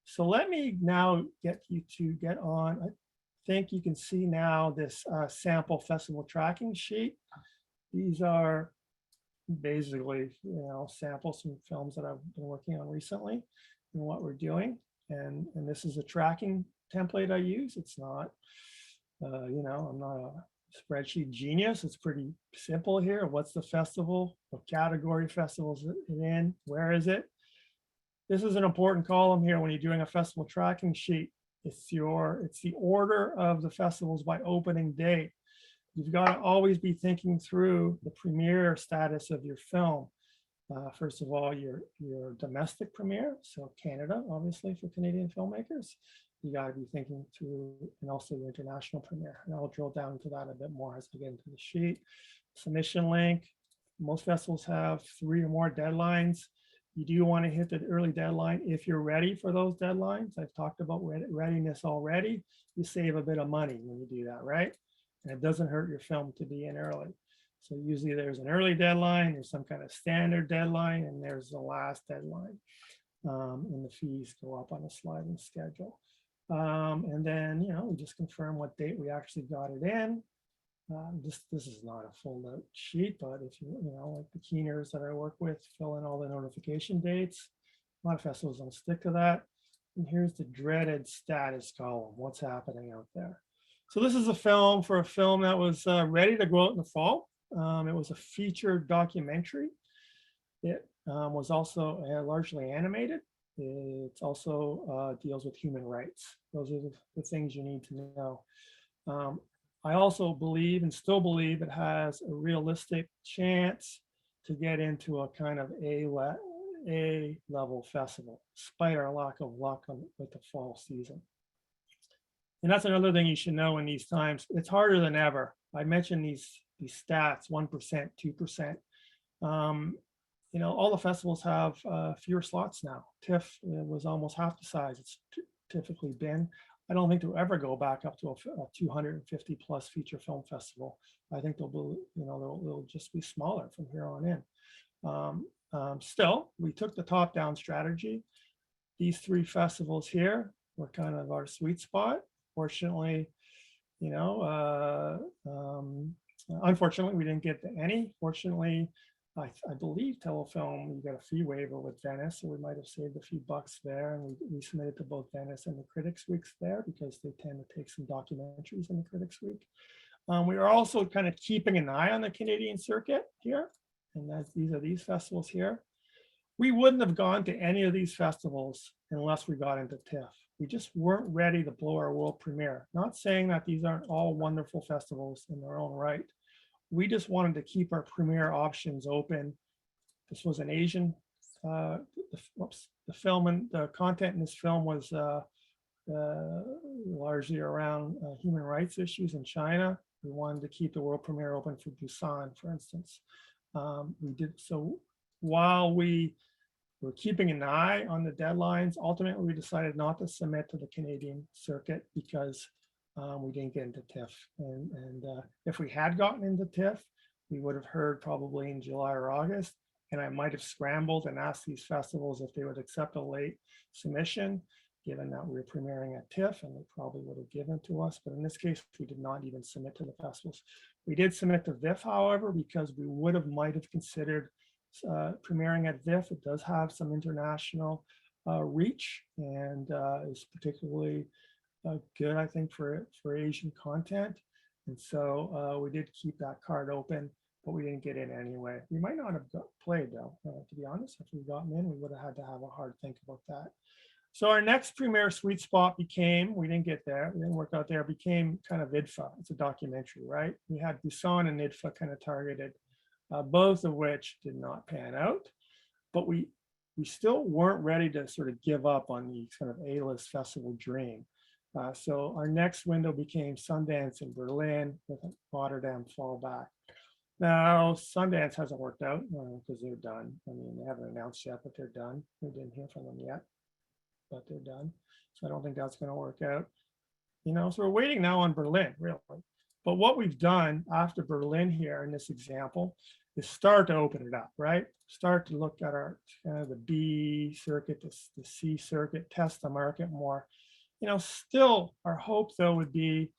So let me now get you to get on. I think you can see now this sample festival tracking sheet. These are basically, samples from films that I've been working on recently and what we're doing. And this is a tracking template I use. It's not, I'm not a spreadsheet genius. It's pretty simple here. What's the festival? What category festivals it in? Where is it? This is an important column here when you're doing a festival tracking sheet. It's the order of the festivals by opening date. You've got to always be thinking through the premiere status of your film. First of all, your domestic premiere, so Canada, obviously, for Canadian filmmakers. You got to be thinking through, and also your international premiere. And I'll drill down into that a bit more as we get into the sheet. Submission link. Most festivals have 3 or more deadlines. You do want to hit the early deadline if you're ready for those deadlines. I've talked about readiness already. You save a bit of money when you do that, right? And it doesn't hurt your film to be in early. So usually there's an early deadline, there's some kind of standard deadline, and there's the last deadline. And the fees go up on a sliding schedule. And then, we just confirm what date we actually got it in. This is not a full note sheet, but if like the keeners that I work with, fill in all the notification dates. A lot of festivals don't stick to that. And here's the dreaded status column. What's happening out there? So this is a film for a film that was ready to go out in the fall. It was a feature documentary. It was also largely animated. It also deals with human rights. Those are the things you need to know. I also believe and still believe it has a realistic chance to get into a kind of A level festival, despite our lack of luck with the fall season. And that's another thing you should know in these times. It's harder than ever. I mentioned these stats, 1%, 2%. All the festivals have fewer slots now. TIFF was almost half the size it's typically been. I don't think they'll ever go back up to a 250 plus feature film festival. I think they'll just be smaller from here on in. Still, we took the top-down strategy. These 3 festivals here were kind of our sweet spot. Fortunately, unfortunately, we didn't get to any. Fortunately, I believe Telefilm, we got a fee waiver with Venice, so we might have saved a few bucks there. And we submitted to both Venice and the Critics Weeks there because they tend to take some documentaries in the Critics Week. We are also kind of keeping an eye on the Canadian circuit here, and these are these festivals here. We wouldn't have gone to any of these festivals unless we got into TIFF. We just weren't ready to blow our world premiere. Not saying that these aren't all wonderful festivals in their own right. We just wanted to keep our premiere options open. This was an Asian, the film and the content in this film was largely around human rights issues in China. We wanted to keep the world premiere open for Busan, for instance. We did so while we were keeping an eye on the deadlines. Ultimately, we decided not to submit to the Canadian circuit because we didn't get into TIFF. And if we had gotten into TIFF, we would have heard probably in July or August. And I might have scrambled and asked these festivals if they would accept a late submission, given that we were premiering at TIFF, and they probably would have given to us. But in this case, we did not even submit to the festivals. We did submit to VIFF, however, because we might have considered premiering at VIFF. It does have some international reach and is particularly good, I think, for Asian content. And so we did keep that card open, but we didn't get in anyway. We might not have played though, to be honest. If we'd gotten in, we would have had to have a hard think about that. So our next premiere sweet spot became, we didn't get there, we didn't work out there, became kind of IDFA. It's a documentary, right? We had Busan and IDFA kind of targeted, both of which did not pan out, but we still weren't ready to sort of give up on the kind of A-list festival dream. So our next window became Sundance in Berlin with a Rotterdam fallback. Now, Sundance hasn't worked out because they're done. I mean, they haven't announced yet, but they're done. We didn't hear from them yet, but they're done. So I don't think that's going to work out. So we're waiting now on Berlin, really. But what we've done after Berlin here in this example is start to open it up, right? Start to look at our kind of the B circuit, the C circuit, test the market more. Still our hope though would be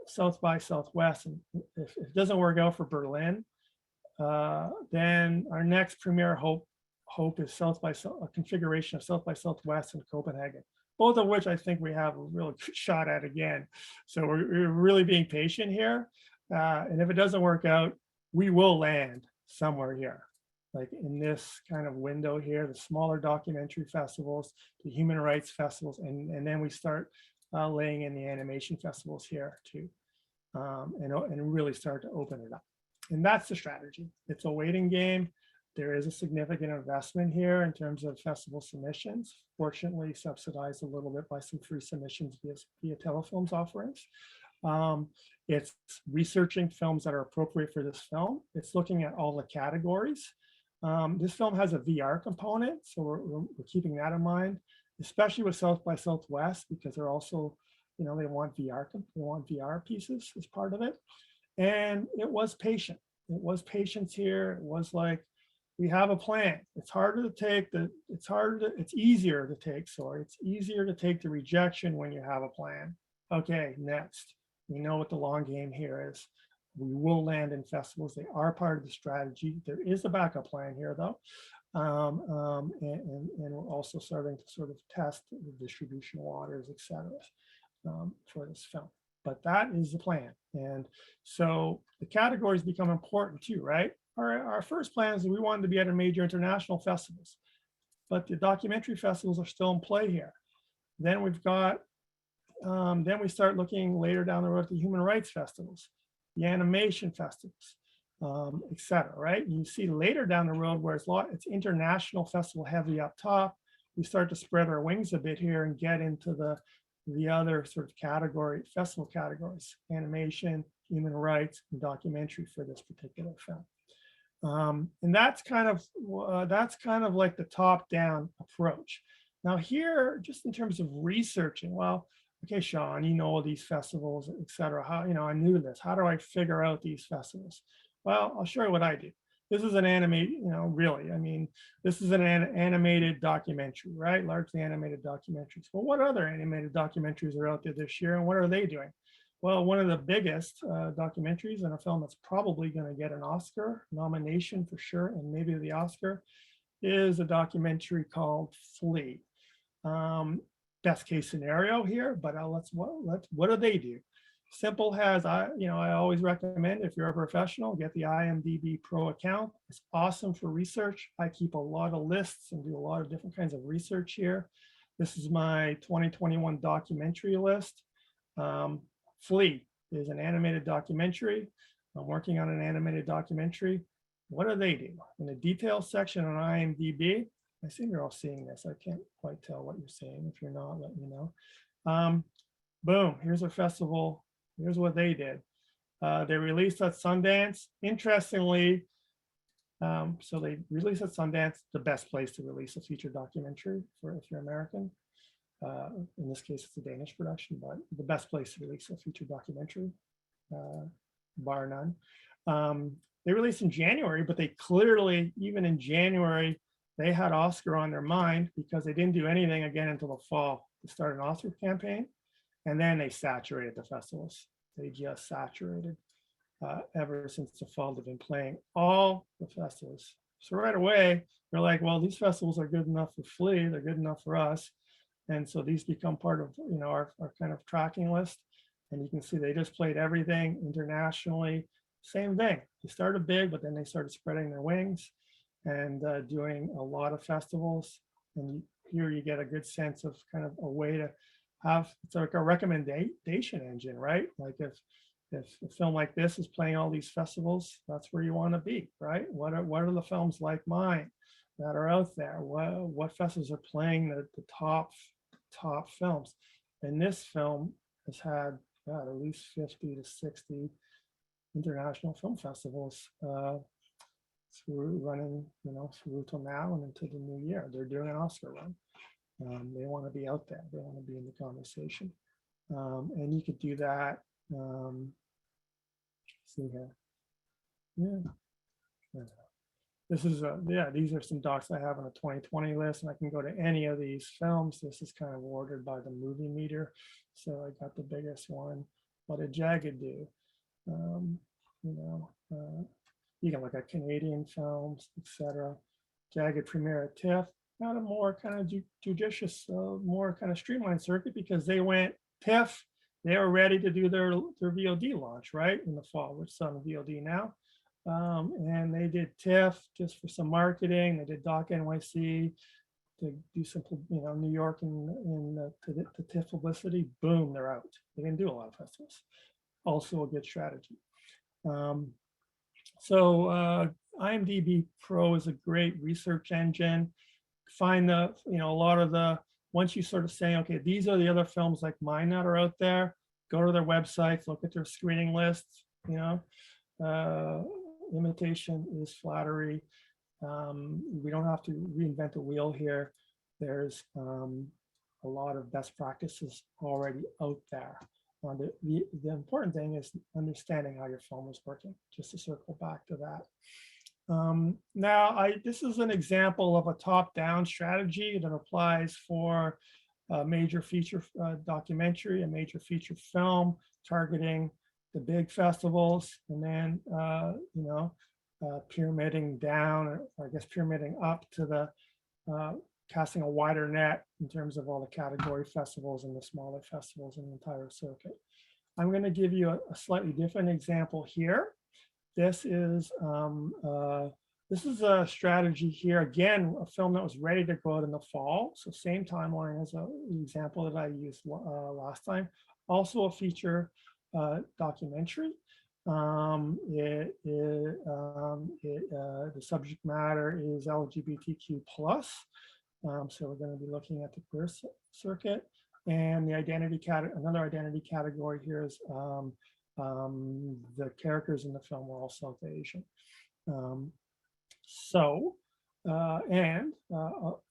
South by Southwest. And if it doesn't work out for Berlin, then our next premier hope is a configuration of South by Southwest in Copenhagen, both of which I think we have a really good shot at again. So we're really being patient here. And if it doesn't work out, we will land somewhere here, like in this kind of window here, the smaller documentary festivals, the human rights festivals, and then we start laying in the animation festivals here too, and really start to open it up. And that's the strategy. It's a waiting game. There is a significant investment here in terms of festival submissions, fortunately subsidized a little bit by some free submissions via Telefilm's offerings. It's researching films that are appropriate for this film. It's looking at all the categories. This film has a VR component, so we're keeping that in mind, especially with South by Southwest, because they're also, they want VR pieces as part of it. And it was patient. It was patience here. It was like, we have a plan. It's easier to take the rejection when you have a plan. Okay, next. We know what the long game here is. We will land in festivals. They are part of the strategy. There is a backup plan here though. And we're also starting to sort of test the distribution waters, et cetera, for this film. but that is the plan. And so the categories become important too, right? Our first plan is that we wanted to be at a major international festivals, but the documentary festivals are still in play here. Then we've got, then we start looking later down the road at the human rights festivals, the animation festivals, et cetera, right? And you see later down the road where it's international festival heavy up top, we start to spread our wings a bit here and get into the other sort of category, festival categories, animation, human rights, and documentary for this particular film. And that's kind of like the top-down approach. Now here, just in terms of researching, well, okay, Sean, you know all these festivals, et cetera. How, I knew this. How do I figure out these festivals? Well, I'll show you what I do. This is an animated, really, I mean, this is an animated documentary, right? Largely animated documentaries. Well, what other animated documentaries are out there this year and what are they doing? Well, one of the biggest documentaries and a film that's probably going to get an Oscar nomination for sure, and maybe the Oscar, is a documentary called Flee. Best case scenario here, but what do they do? Simple has, I always recommend, if you're a professional, get the IMDb Pro account. It's awesome for research. I keep a lot of lists and do a lot of different kinds of research here. This is my 2021 documentary list. Flee is an animated documentary. I'm working on an animated documentary. What do they do? In the details section on IMDb, I assume you're all seeing this. I can't quite tell what you're seeing. If you're not, let me know. Boom, here's a festival. Here's what they did. They released at Sundance. Interestingly, so they released at Sundance, the best place to release a feature documentary for if you're American. In this case, it's a Danish production, but the best place to release a feature documentary, bar none. They released in January, but they clearly, even in January, they had Oscar on their mind because they didn't do anything again until the fall to start an Oscar campaign. And then they saturated the festivals. They just saturated ever since the fall. They've been playing all the festivals. So right away, they're like, well, these festivals are good enough for Flee. They're good enough for us. And so these become part of our kind of tracking list. And you can see they just played everything internationally. Same thing. They started big, but then they started spreading their wings and doing a lot of festivals. And here you get a good sense of kind of a way to have, it's like a recommendation engine, right? Like if a film like this is playing all these festivals, that's where you want to be, right? What are the films like mine that are out there? What festivals are playing the top films? And this film has had at least 50 to 60 international film festivals through running, through till now and into the new year. They're doing an Oscar run. They want to be out there. They want to be in the conversation. And you could do that. See here. Yeah. This is these are some docs I have on a 2020 list, and I can go to any of these films. This is kind of ordered by the movie meter. So I got the biggest one. What did Jagged do? You can look at Canadian films, etc. Jagged premiere at TIFF. Not a more kind of judicious, more kind of streamlined circuit because they went TIFF. They were ready to do their VOD launch, right, in the fall, which is on VOD now. And they did TIFF just for some marketing. They did Doc NYC to do some, New York and the TIFF publicity. Boom, they're out. They didn't do a lot of festivals. Also a good strategy. So IMDb Pro is a great research engine. Find a lot of the, once you sort of say, okay, these are the other films like mine that are out there, go to their websites, look at their screening lists, imitation is flattery. We don't have to reinvent the wheel here. There's a lot of best practices already out there. The important thing is understanding how your film is working, just to circle back to that. Now, this is an example of a top-down strategy that applies for a major feature documentary, a major feature film, targeting the big festivals, and then, pyramiding down, or I guess pyramiding up to the casting a wider net in terms of all the category festivals and the smaller festivals in the entire circuit. I'm going to give you a slightly different example here. This is a strategy here. Again, a film that was ready to go out in the fall. So same timeline as the example that I used last time. Also a feature documentary. The subject matter is LGBTQ plus. So we're going to be looking at the queer circuit, and the another identity category here is the characters in the film were all South Asian.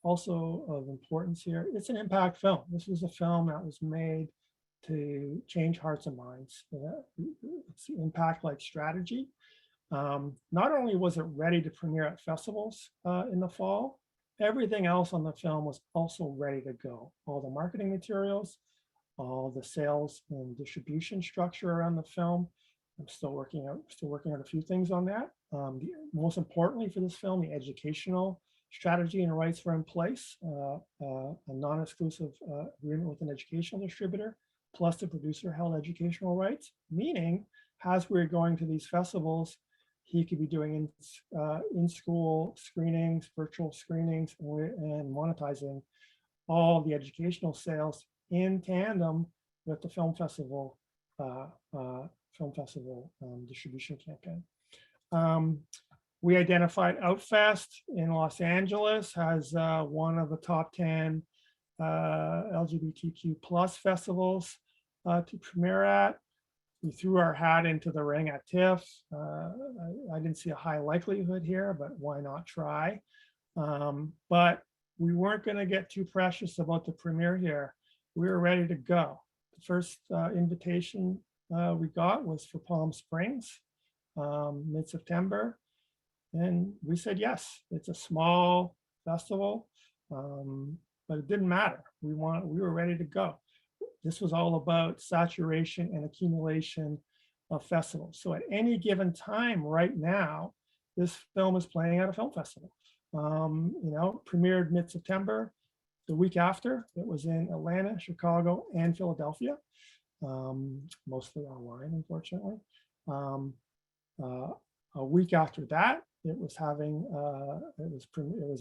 Also of importance here, it's an impact film. This was a film that was made to change hearts and minds. It's impact-like strategy. Not only was it ready to premiere at festivals in the fall, everything else on the film was also ready to go. All the marketing materials, all the sales and distribution structure around the film. I'm still working out a few things on that. Most importantly for this film, the educational strategy and rights were in place. A non-exclusive agreement with an educational distributor, plus the producer held educational rights, meaning as we're going to these festivals, he could be doing in-school screenings, virtual screenings, and monetizing all the educational sales in tandem with the film festival distribution campaign. We identified Outfest in Los Angeles as one of the top 10 LGBTQ plus festivals to premiere at. We threw our hat into the ring at TIFF. I didn't see a high likelihood here, but why not try? But we weren't going to get too precious about the premiere here. We were ready to go. The first invitation we got was for Palm Springs, mid-September. And we said, yes, it's a small festival, but it didn't matter. We were ready to go. This was all about saturation and accumulation of festivals. So at any given time right now, this film is playing at a film festival. Premiered mid-September. The week after, it was in Atlanta, Chicago, and Philadelphia, mostly online, unfortunately. A week after that, it was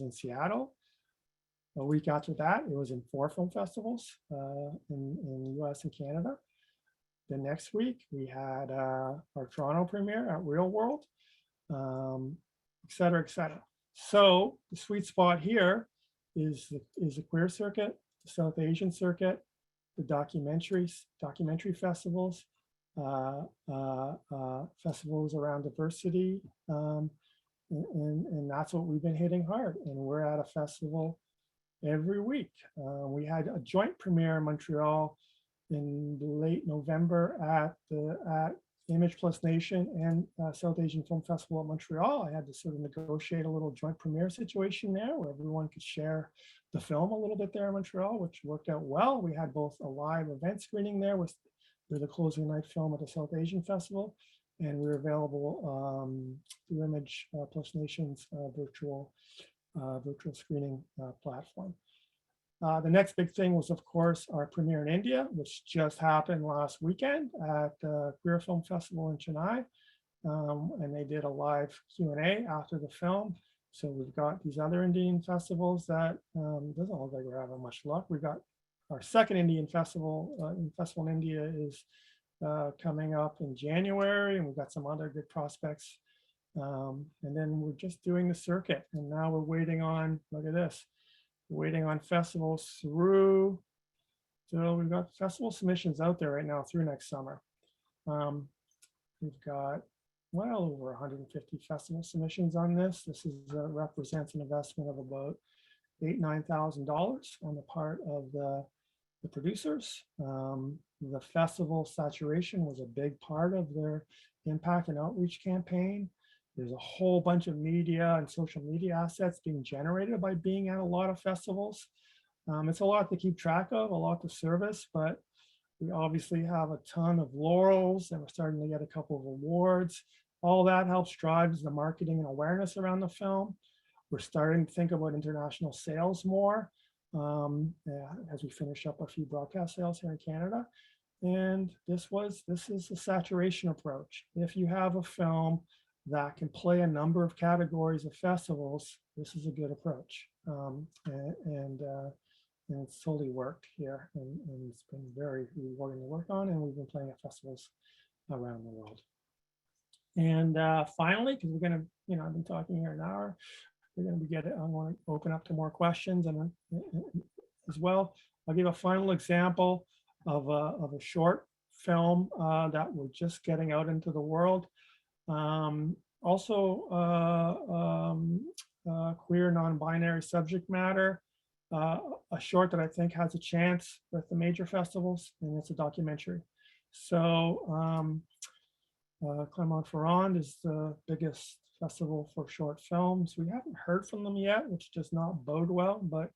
in Seattle. A week after that, it was in 4 film festivals in the US and Canada. The next week, we had our Toronto premiere at Real World, et cetera, et cetera. So the sweet spot here is the queer circuit, the South Asian circuit, the documentary festivals, festivals around diversity, and that's what we've been hitting hard. And we're at a festival every week. We had a joint premiere in Montreal in late November at Image Plus Nation and South Asian Film Festival at Montreal. I had to sort of negotiate a little joint premiere situation there where everyone could share the film a little bit there in Montreal, which worked out well. We had both a live event screening there with the closing night film at the South Asian Festival, and we were available through Image Plus Nation's virtual screening platform. The next big thing was, of course, our premiere in India, which just happened last weekend at the Queer Film Festival in Chennai. And they did a live Q&A after the film. So we've got these other Indian festivals that doesn't look like we're having much luck. We got our second Indian festival in India is coming up in January, and we've got some other good prospects. And then we're just doing the circuit, and now we're waiting on, look at this, waiting on festivals through. So we've got festival submissions out there right now through next summer. We've got well over 150 festival submissions on this. This represents an investment of about $8,000–9,000 on the part of the producers. The festival saturation was a big part of their impact and outreach campaign. There's a whole bunch of media and social media assets being generated by being at a lot of festivals. It's a lot to keep track of, a lot to service, but we obviously have a ton of laurels and we're starting to get a couple of awards. All that helps drive the marketing and awareness around the film. We're starting to think about international sales more as we finish up a few broadcast sales here in Canada. And this is the saturation approach. If you have a film that can play a number of categories of festivals, this is a good approach. And it's totally worked here, and it's been very rewarding to work on, and we've been playing at festivals around the world. And finally, because we're going to, I've been talking here an hour, we're going to be I want to open up to more questions and as well. I'll give a final example of a short film that we're just getting out into the world. Also, queer non-binary subject matter, a short that I think has a chance with the major festivals, and it's a documentary. So Clermont-Ferrand is the biggest festival for short films. We haven't heard from them yet, which does not bode well, but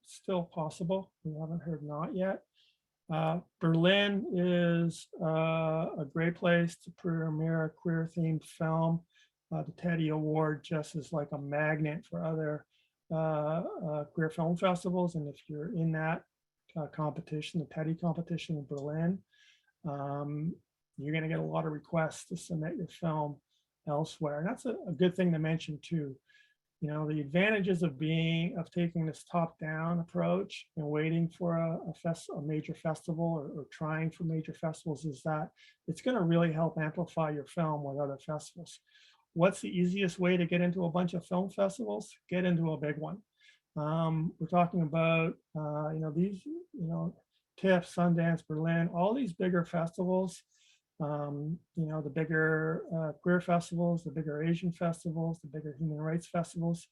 still possible. We haven't heard not yet. Berlin is a great place to premiere a queer themed film. The Teddy Award just is like a magnet for other queer film festivals. And if you're in that competition, the Teddy competition in Berlin, you're going to get a lot of requests to submit your film elsewhere. And that's a good thing to mention too. The advantages of taking this top-down approach and waiting for a major festival or trying for major festivals is that it's going to really help amplify your film with other festivals. What's the easiest way to get into a bunch of film festivals? Get into a big one. We're talking about these TIFF, Sundance, Berlin, all these bigger festivals. The bigger queer festivals, the bigger Asian festivals, the bigger human rights festivals.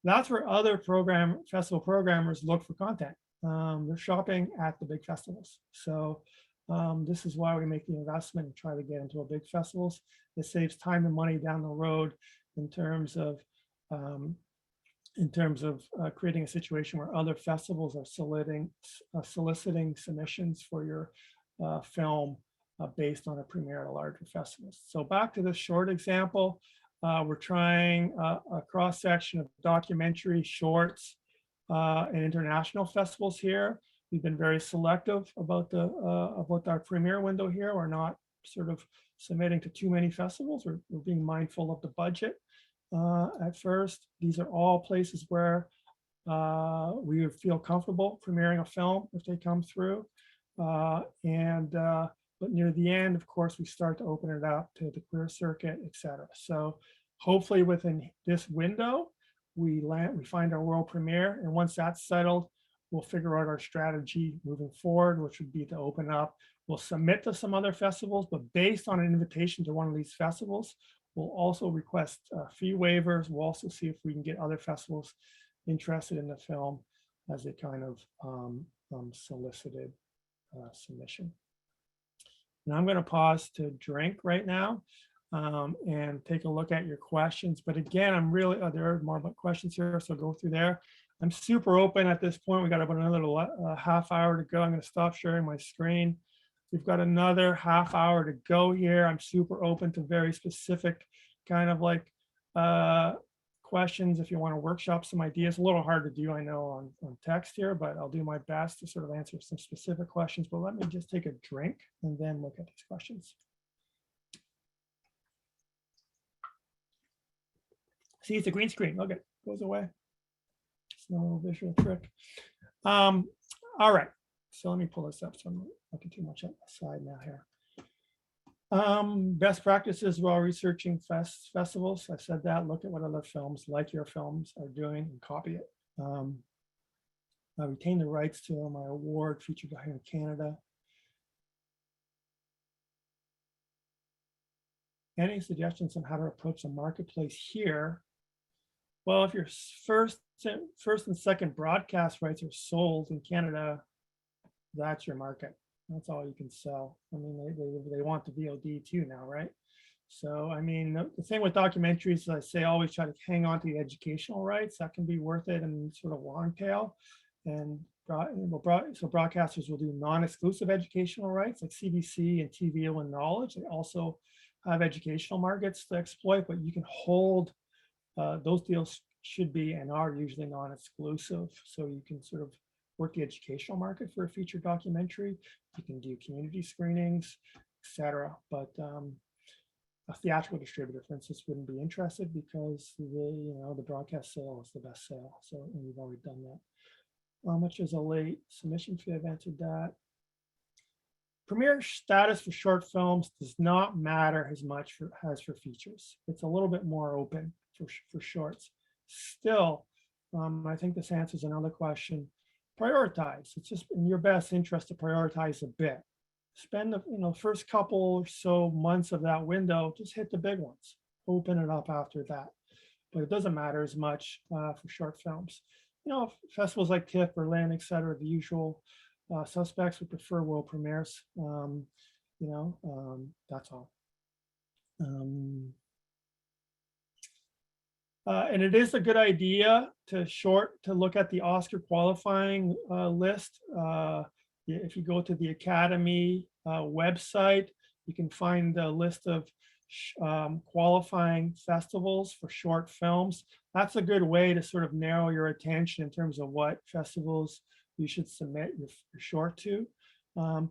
That's where other festival programmers look for content. They're shopping at the big festivals. So this is why we make the investment and try to get into a big festivals. It saves time and money down the road in terms of creating a situation where other festivals are soliciting submissions for your film based on a premiere at a larger festival. So back to this short example, we're trying a cross-section of documentary shorts and international festivals here. We've been very selective about our premiere window here. We're not sort of submitting to too many festivals. We're being mindful of the budget at first. These are all places where we would feel comfortable premiering a film if they come through. But near the end, of course, we start to open it up to the queer circuit, et cetera. So hopefully within this window, we find our world premiere. And once that's settled, we'll figure out our strategy moving forward, which would be to open up. We'll submit to some other festivals, but based on an invitation to one of these festivals, we'll also request fee waivers. We'll also see if we can get other festivals interested in the film as a kind of solicited submission. Now I'm going to pause to drink right now and take a look at your questions. But again, I'm really, there are more questions here, so go through there. I'm super open at this point. We got about another half hour to go. I'm going to stop sharing my screen. We've got another half hour to go here. I'm super open to very specific kind of like questions if you want to workshop some ideas. A little hard to do, I know, on text here, but I'll do my best to sort of answer some specific questions. But let me just take a drink and then look at these questions. See, it's a green screen. Look, it goes away. It's no visual trick. All right, so let me pull this up so I'm not looking too much outside now here. Best practices while researching festivals. I said that. Look at what other films like your films are doing and copy it. I retain the rights to my award featured here in Canada. Any suggestions on how to approach the marketplace here? Well, if your first and second broadcast rights are sold in Canada, that's your market. That's all you can sell. I mean, they want the VOD too now, right? So, I mean, the thing with documentaries is I say always try to hang on to the educational rights. That can be worth it and sort of long tail. And so broadcasters will do non-exclusive educational rights like CBC and TVO and Knowledge. They also have educational markets to exploit, but you can hold those deals should be and are usually non-exclusive. So you can sort of work the educational market for a feature documentary. You can do community screenings, etc. But a theatrical distributor, for instance, wouldn't be interested because the broadcast sale is the best sale. So and we've already done that. How much is a late submission fee? I've answered that. Premiere status for short films does not matter as much as for features. It's a little bit more open for shorts. Still, I think this answers another question. Prioritize. It's just in your best interest to prioritize a bit. Spend the first couple or so months of that window, just hit the big ones. Open it up after that. But it doesn't matter as much for short films. Festivals like TIFF, Berlin, et cetera, the usual suspects would prefer world premieres. That's all. And it is a good idea to look at the Oscar qualifying list. If you go to the Academy website, you can find a list of qualifying festivals for short films. That's a good way to sort of narrow your attention in terms of what festivals you should submit your short to. The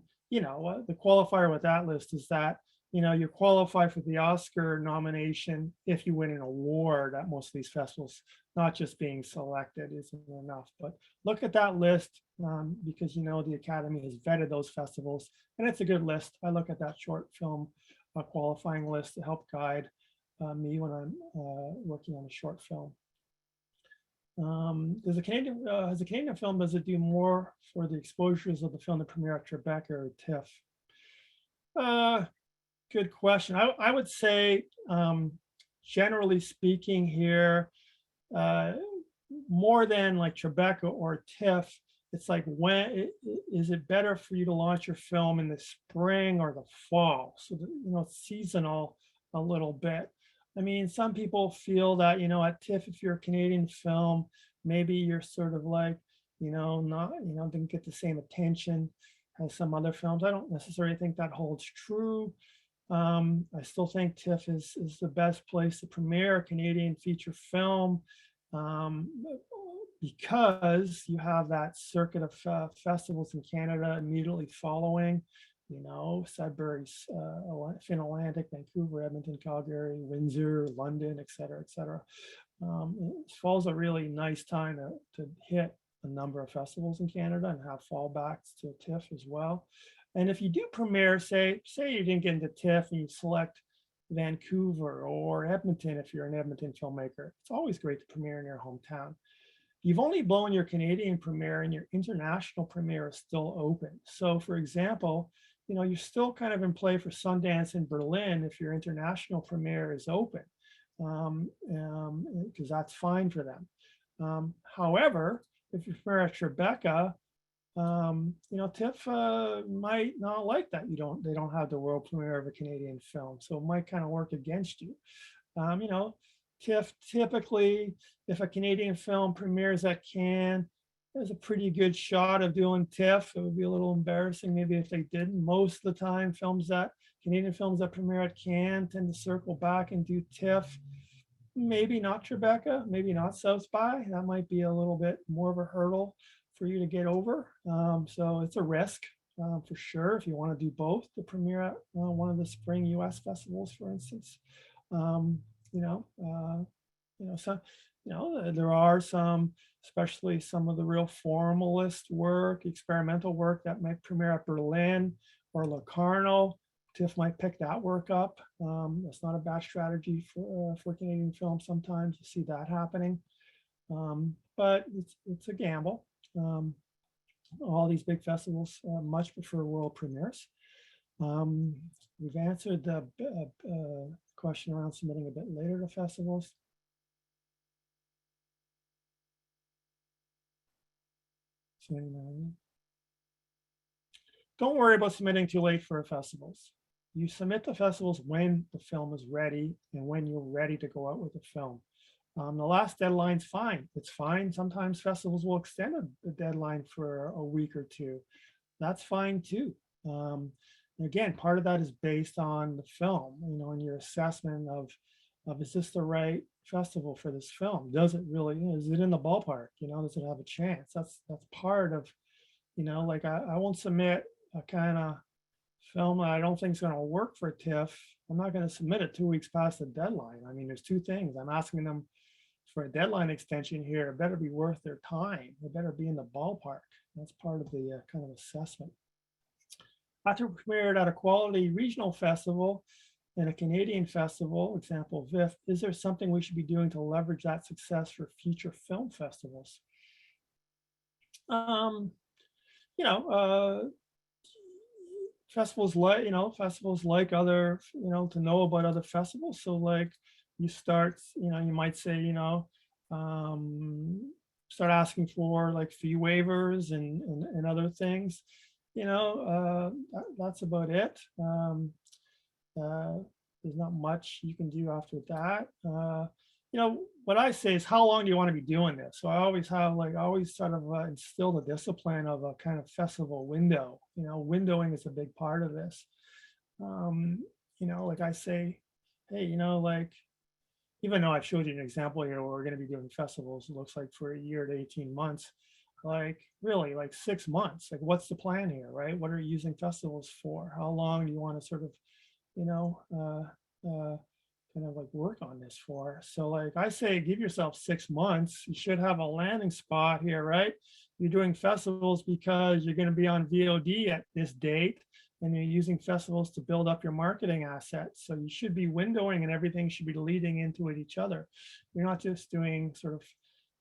qualifier with that list is that you qualify for the Oscar nomination if you win an award at most of these festivals. Not just being selected isn't enough, but look at that list because the Academy has vetted those festivals, and it's a good list. I look at that short film qualifying list to help guide me when I'm working on a short film. Has a Canadian film, does it do more for the exposures of the film to premiere at Tribeca or TIFF? Good question. I would say, generally speaking here, more than like Tribeca or TIFF, it's like is it better for you to launch your film in the spring or the fall? So it's seasonal a little bit. I mean, some people feel that at TIFF, if you're a Canadian film, maybe you're sort of like didn't get the same attention as some other films. I don't necessarily think that holds true. I still think TIFF is the best place to premiere a Canadian feature film because you have that circuit of festivals in Canada immediately following, Sudbury, Finn Atlantic, Vancouver, Edmonton, Calgary, Windsor, London, et cetera, et cetera. Fall's a really nice time to hit a number of festivals in Canada and have fallbacks to TIFF as well. And if you do premiere, say you didn't get into TIFF and you select Vancouver or Edmonton, if you're an Edmonton filmmaker, it's always great to premiere in your hometown. You've only blown your Canadian premiere and your international premiere is still open. So for example, you're still kind of in play for Sundance in Berlin if your international premiere is open, because that's fine for them. However, if you premiere at Tribeca, TIFF might not like that. They don't have the world premiere of a Canadian film, so it might kind of work against you. TIFF typically, if a Canadian film premieres at Cannes, there's a pretty good shot of doing TIFF. It would be a little embarrassing maybe if they didn't. Most of the time, Canadian films that premiere at Cannes tend to circle back and do TIFF. Maybe not Tribeca, maybe not South by. That might be a little bit more of a hurdle for you to get over. So it's a risk for sure if you want to do both, to premiere at one of the spring US festivals, for instance. There are some, especially some of the real formalist work, experimental work that might premiere at Berlin or Locarno. TIFF might pick that work up. That's not a bad strategy for Canadian film. Sometimes you see that happening, but it's a gamble. All these big festivals much prefer world premieres. We've answered the question around submitting a bit later to festivals. Don't worry about submitting too late for festivals. You submit to festivals when the film is ready and when you're ready to go out with the film. The last deadline's fine. It's fine. Sometimes festivals will extend the deadline for a week or two. That's fine too. Again, part of that is based on the film, and your assessment of of, is this the right festival for this film? Does it really, is it in the ballpark? Does it have a chance? That's part of, like I won't submit a kind of film that I don't think is going to work for TIFF. I'm not going to submit it 2 weeks past the deadline. I mean, there's two things. I'm asking them for a deadline extension here. It better be worth their time. It better be in the ballpark. That's part of the kind of assessment. After premiered at a quality regional festival and a Canadian festival, example VIFF, is there something we should be doing to leverage that success for future film festivals? Festivals like other, to know about other festivals. So like you start, you might say, start asking for like fee waivers and other things. That's about it. There's not much you can do after that. What I say is, how long do you want to be doing this? So I always sort of instill the discipline of a kind of festival window. Windowing is a big part of this. Like I say, hey, like, even though I've showed you an example here where we're going to be doing festivals, it looks like for a year to 18 months, like really like 6 months, like what's the plan here, right? What are you using festivals for? How long do you want to sort of, kind of like work on this for? So like I say, give yourself 6 months. You should have a landing spot here, right? You're doing festivals because you're going to be on VOD at this date, and you're using festivals to build up your marketing assets. So you should be windowing, and everything should be leading into it each other. You're not just doing sort of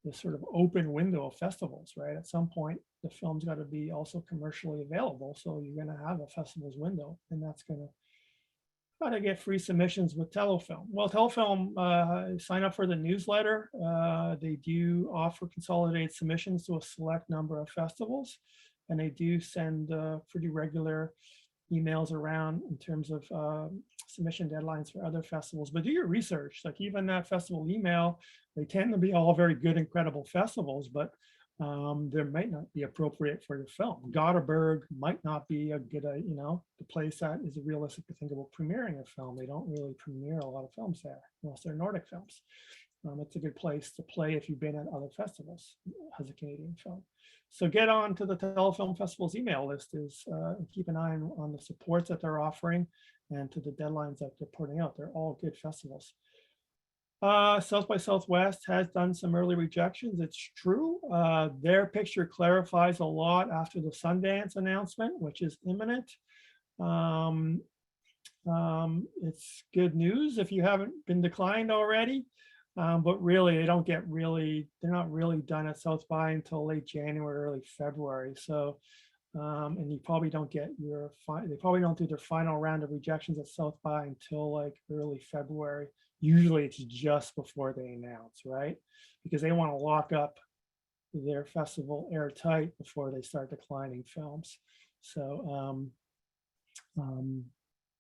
this sort of open window of festivals, right? At some point, the film's got to be also commercially available. So you're going to have a festivals window, and that's going to how to get free submissions with Telefilm. Well, Telefilm, sign up for the newsletter. They do offer consolidated submissions to a select number of festivals, and they do send pretty regular emails around in terms of submission deadlines for other festivals. But do your research. Like even that festival email, they tend to be all very good, incredible festivals, but there might not be appropriate for your film. Gothenburg might not be a good, the place that is realistic to think about premiering a film. They don't really premiere a lot of films there, unless they're Nordic films. It's a good place to play if you've been at other festivals as a Canadian film. So get on to the Telefilm Festival's email list, keep an eye on the supports that they're offering and to the deadlines that they're putting out. They're all good festivals. South by Southwest has done some early rejections. It's true. Their picture clarifies a lot after the Sundance announcement, which is imminent. It's good news if you haven't been declined already. But really, they're not really done at South by until late January, early February. So, and you probably don't get they probably don't do their final round of rejections at South by until like early February. Usually it's just before they announce, right? Because they want to lock up their festival airtight before they start declining films. So,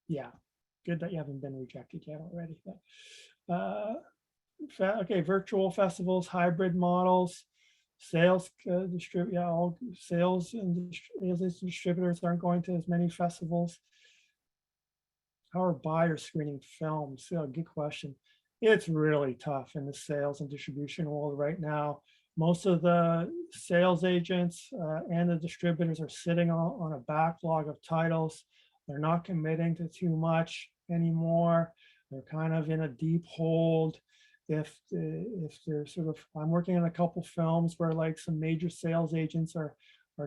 yeah, good that you haven't been rejected yet already. But, okay, virtual festivals, hybrid models, sales all sales and distributors aren't going to as many festivals. How are buyers screening films? Good question. It's really tough in the sales and distribution world right now. Most of the sales agents and the distributors are sitting on a backlog of titles. They're not committing to too much anymore. They're kind of in a deep hold. If they're sort of, I'm working on a couple films where like some major sales agents are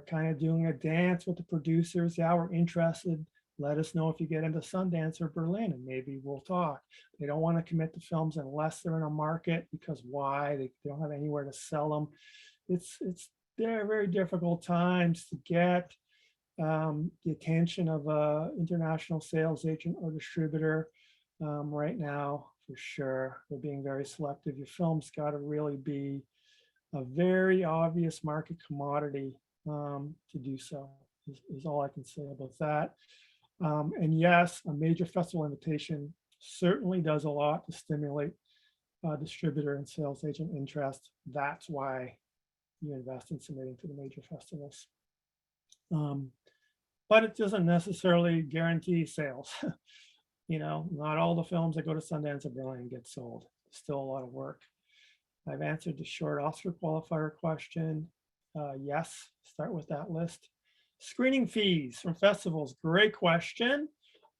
kind of doing a dance with the producers. Yeah, we're interested. Let us know if you get into Sundance or Berlin, and maybe we'll talk. They don't want to commit to films unless they're in a market, because why? They don't have anywhere to sell them. They're very difficult times to get the attention of a international sales agent or distributor right now, for sure. They're being very selective. Your film's got to really be a very obvious market commodity to do so, is all I can say about that. And yes, a major festival invitation certainly does a lot to stimulate distributor and sales agent interest. That's why you invest in submitting to the major festivals. But it doesn't necessarily guarantee sales. You know, not all the films that go to Sundance or Berlin get sold. Still a lot of work. I've answered the short Oscar qualifier question. Yes, start with that list. Screening fees from festivals, great question.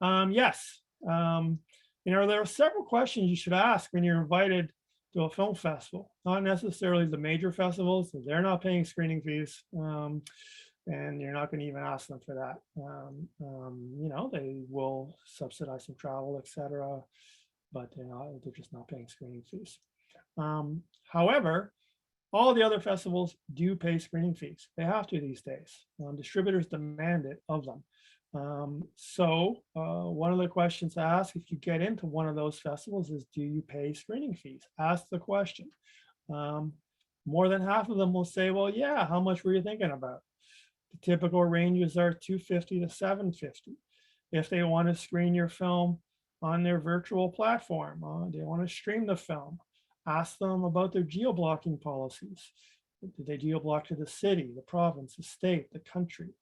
Yes, you know, there are several questions you should ask when you're invited to a film festival, not necessarily the major festivals, so they're not paying screening fees. And you're not going to even ask them for that. You know, they will subsidize some travel, etc., but they're just not paying screening fees. However, all the other festivals do pay screening fees. They have to these days. Distributors demand it of them. One of the questions to ask if you get into one of those festivals is, do you pay screening fees? Ask the question. More than half of them will say, well, yeah, how much were you thinking about? The typical ranges are $250 to $750. If they want to screen your film on their virtual platform, they want to stream the film, ask them about their geo-blocking policies. Do they geo-block to the city, the province, the state, the country?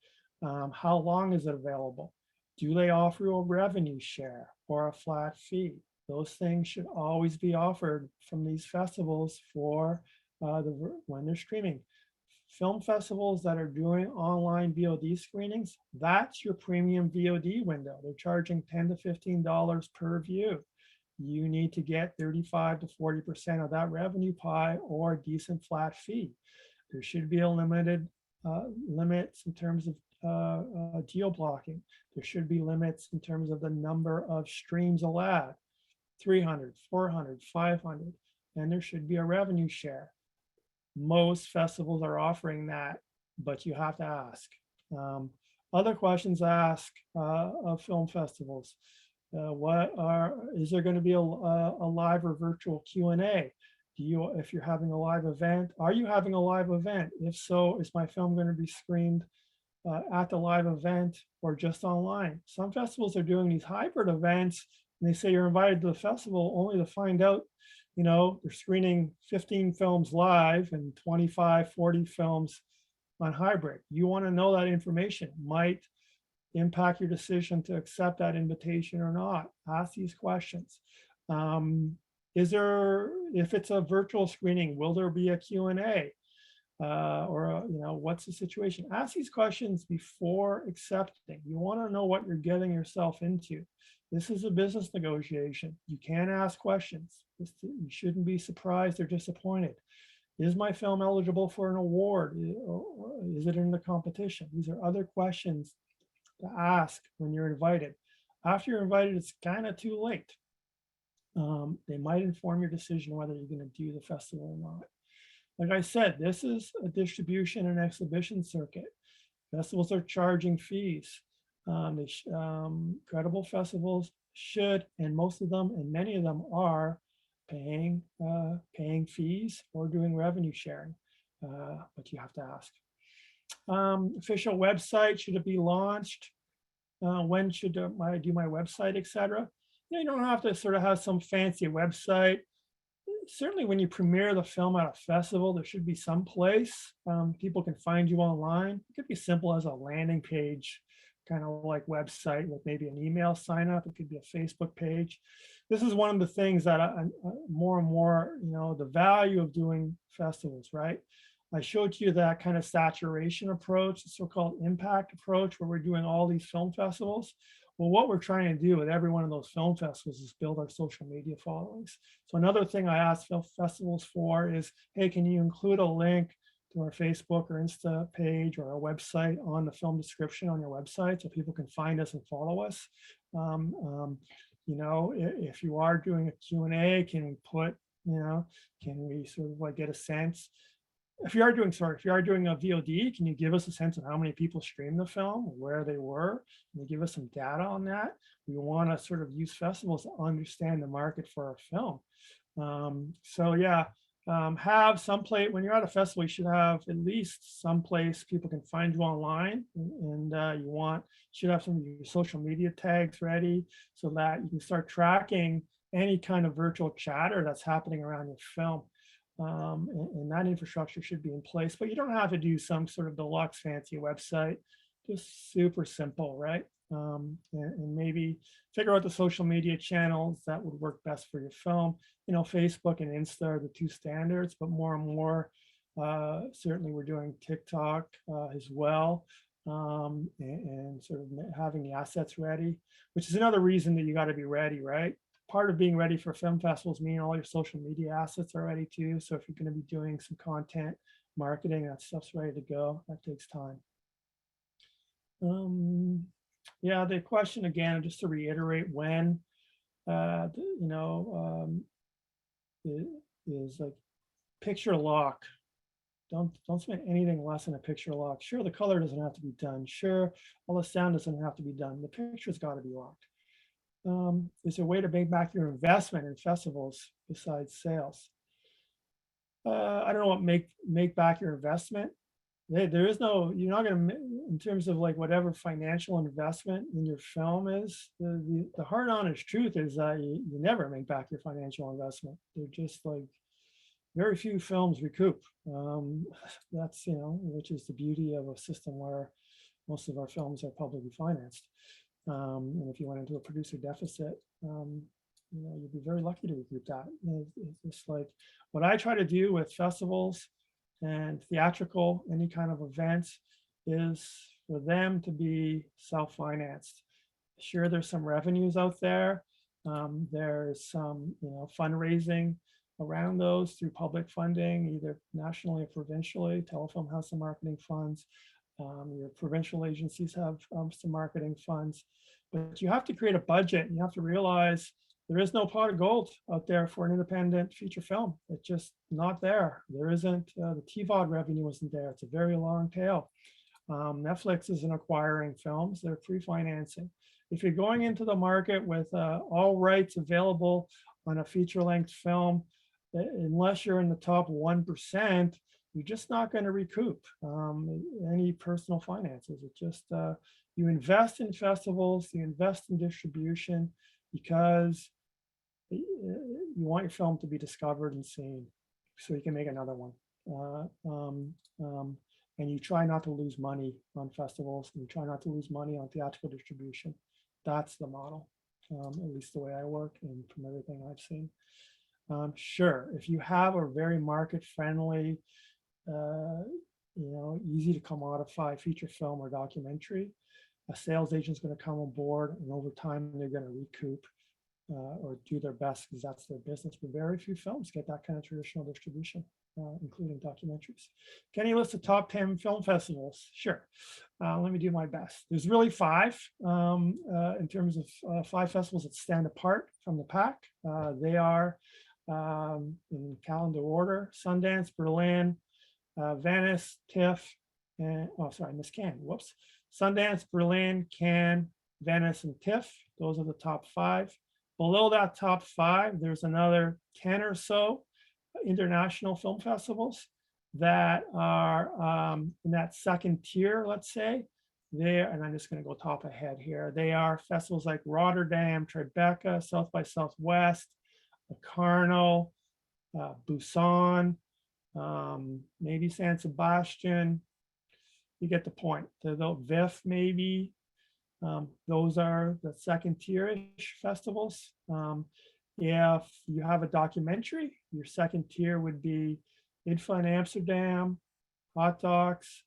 How long is it available? Do they offer a revenue share or a flat fee? Those things should always be offered from these festivals for when they're streaming. Film festivals that are doing online VOD screenings, that's your premium VOD window. They're charging $10 to $15 per view. You need to get 35 to 40% of that revenue pie or a decent flat fee. There should be a limited limits in terms of geo-blocking. There should be limits in terms of the number of streams allowed, 300, 400, 500, and there should be a revenue share. Most festivals are offering that, but you have to ask. Other questions ask of film festivals. Is there going to be a live or virtual Q&A? If you're having a live event, are you having a live event? If so, is my film going to be screened at the live event or just online? Some festivals are doing these hybrid events, and they say you're invited to the festival only to find out, you know, they're screening 15 films live and 25, 40 films on hybrid. You want to know that information. Might impact your decision to accept that invitation or not. Ask these questions. If it's a virtual screening, will there be a Q&A? You know, what's the situation? Ask these questions before accepting. You want to know what you're getting yourself into. This is a business negotiation. You can ask questions. You shouldn't be surprised or disappointed. Is my film eligible for an award? Is it in the competition? These are other questions to ask when you're invited. After you're invited, it's kind of too late. They might inform your decision whether you're going to do the festival or not. Like I said, this is a distribution and exhibition circuit. Festivals are charging fees. Credible festivals should, and most of them, and many of them are paying fees or doing revenue sharing, but you have to ask. Official website, should it be launched? When should I do my website, etc.? You don't have to sort of have some fancy website. Certainly when you premiere the film at a festival, there should be some place people can find you online. It could be simple as a landing page, kind of like website with maybe an email sign up. It could be a Facebook page. This is one of the things that more and more, you know, the value of doing festivals, right? I showed you that kind of saturation approach, the so-called impact approach, where we're doing all these film festivals. Well, what we're trying to do with every one of those film festivals is build our social media followings. So another thing I ask film festivals for is, hey, can you include a link to our Facebook or Insta page or our website on the film description on your website so people can find us and follow us? You know, if you are doing a Q&A, can we put, you know, can we sort of like get a sense? If you are doing a VOD, can you give us a sense of how many people streamed the film, where they were? Can you give us some data on that? We want to sort of use festivals to understand the market for our film. So yeah, have some place, when you're at a festival, you should have at least some place people can find you online, and you should have some of your social media tags ready so that you can start tracking any kind of virtual chatter that's happening around your film. And that infrastructure should be in place, but you don't have to do some sort of deluxe fancy website, just super simple, right? and maybe figure out the social media channels that would work best for your film. You know, Facebook and Insta are the two standards, but more and more, certainly we're doing TikTok as well, and sort of having the assets ready, which is another reason that you got to be ready, right? Part of being ready for film festivals mean all your social media assets are ready too. So if you're going to be doing some content marketing, that stuff's ready to go. That takes time. Yeah, the question again, just to reiterate, when, you know, is like picture lock. Don't spend anything less than a picture lock. Sure, the color doesn't have to be done. Sure, all the sound doesn't have to be done. The picture's got to be locked. Is there a way to make back your investment in festivals besides sales? I don't know what make back your investment. There is no, you're not going to, in terms of like whatever financial investment in your film is, the hard honest truth is that you never make back your financial investment. They're just like, very few films recoup. That's, you know, which is the beauty of a system where most of our films are publicly financed. And if you went into a producer deficit, you know, you'd be very lucky to recoup that. It's just like what I try to do with festivals and theatrical, any kind of events, is for them to be self-financed. Sure, there's some revenues out there. There's some, you know, fundraising around those through public funding, either nationally or provincially. Telefilm has some marketing funds. Your provincial agencies have some marketing funds, but you have to create a budget. And you have to realize there is no pot of gold out there for an independent feature film. It's just not there. There isn't, the TVOD revenue isn't there. It's a very long tail. Netflix isn't acquiring films, they're pre-financing. If you're going into the market with all rights available on a feature-length film, unless you're in the top 1%, you're just not going to recoup any personal finances. It just, you invest in festivals, you invest in distribution because you want your film to be discovered and seen so you can make another one. And you try not to lose money on festivals, and you try not to lose money on theatrical distribution. That's the model, at least the way I work and from everything I've seen. Sure, if you have a very market-friendly, you know, easy to commodify feature film or documentary, a sales agent's going to come on board, and over time they're going to recoup or do their best because that's their business. But very few films get that kind of traditional distribution, including documentaries. Can you list the top 10 film festivals? Sure. Let me do my best. There's really 5 in terms of 5 festivals that stand apart from the pack. They are in calendar order: Sundance, Berlin, Venice, TIFF, and I missed Cannes. Whoops. Sundance, Berlin, Cannes, Venice, and TIFF. Those are the top 5. Below that top 5, there's another 10 or so international film festivals that are in that second tier, let's say. There, and I'm just going to go top ahead here. They are festivals like Rotterdam, Tribeca, South by Southwest, Locarno, Busan, maybe San Sebastian. You get the point. The VIF maybe. Those are the second tier-ish festivals. If you have a documentary, your second tier would be IDFA in Amsterdam, Hot Docs,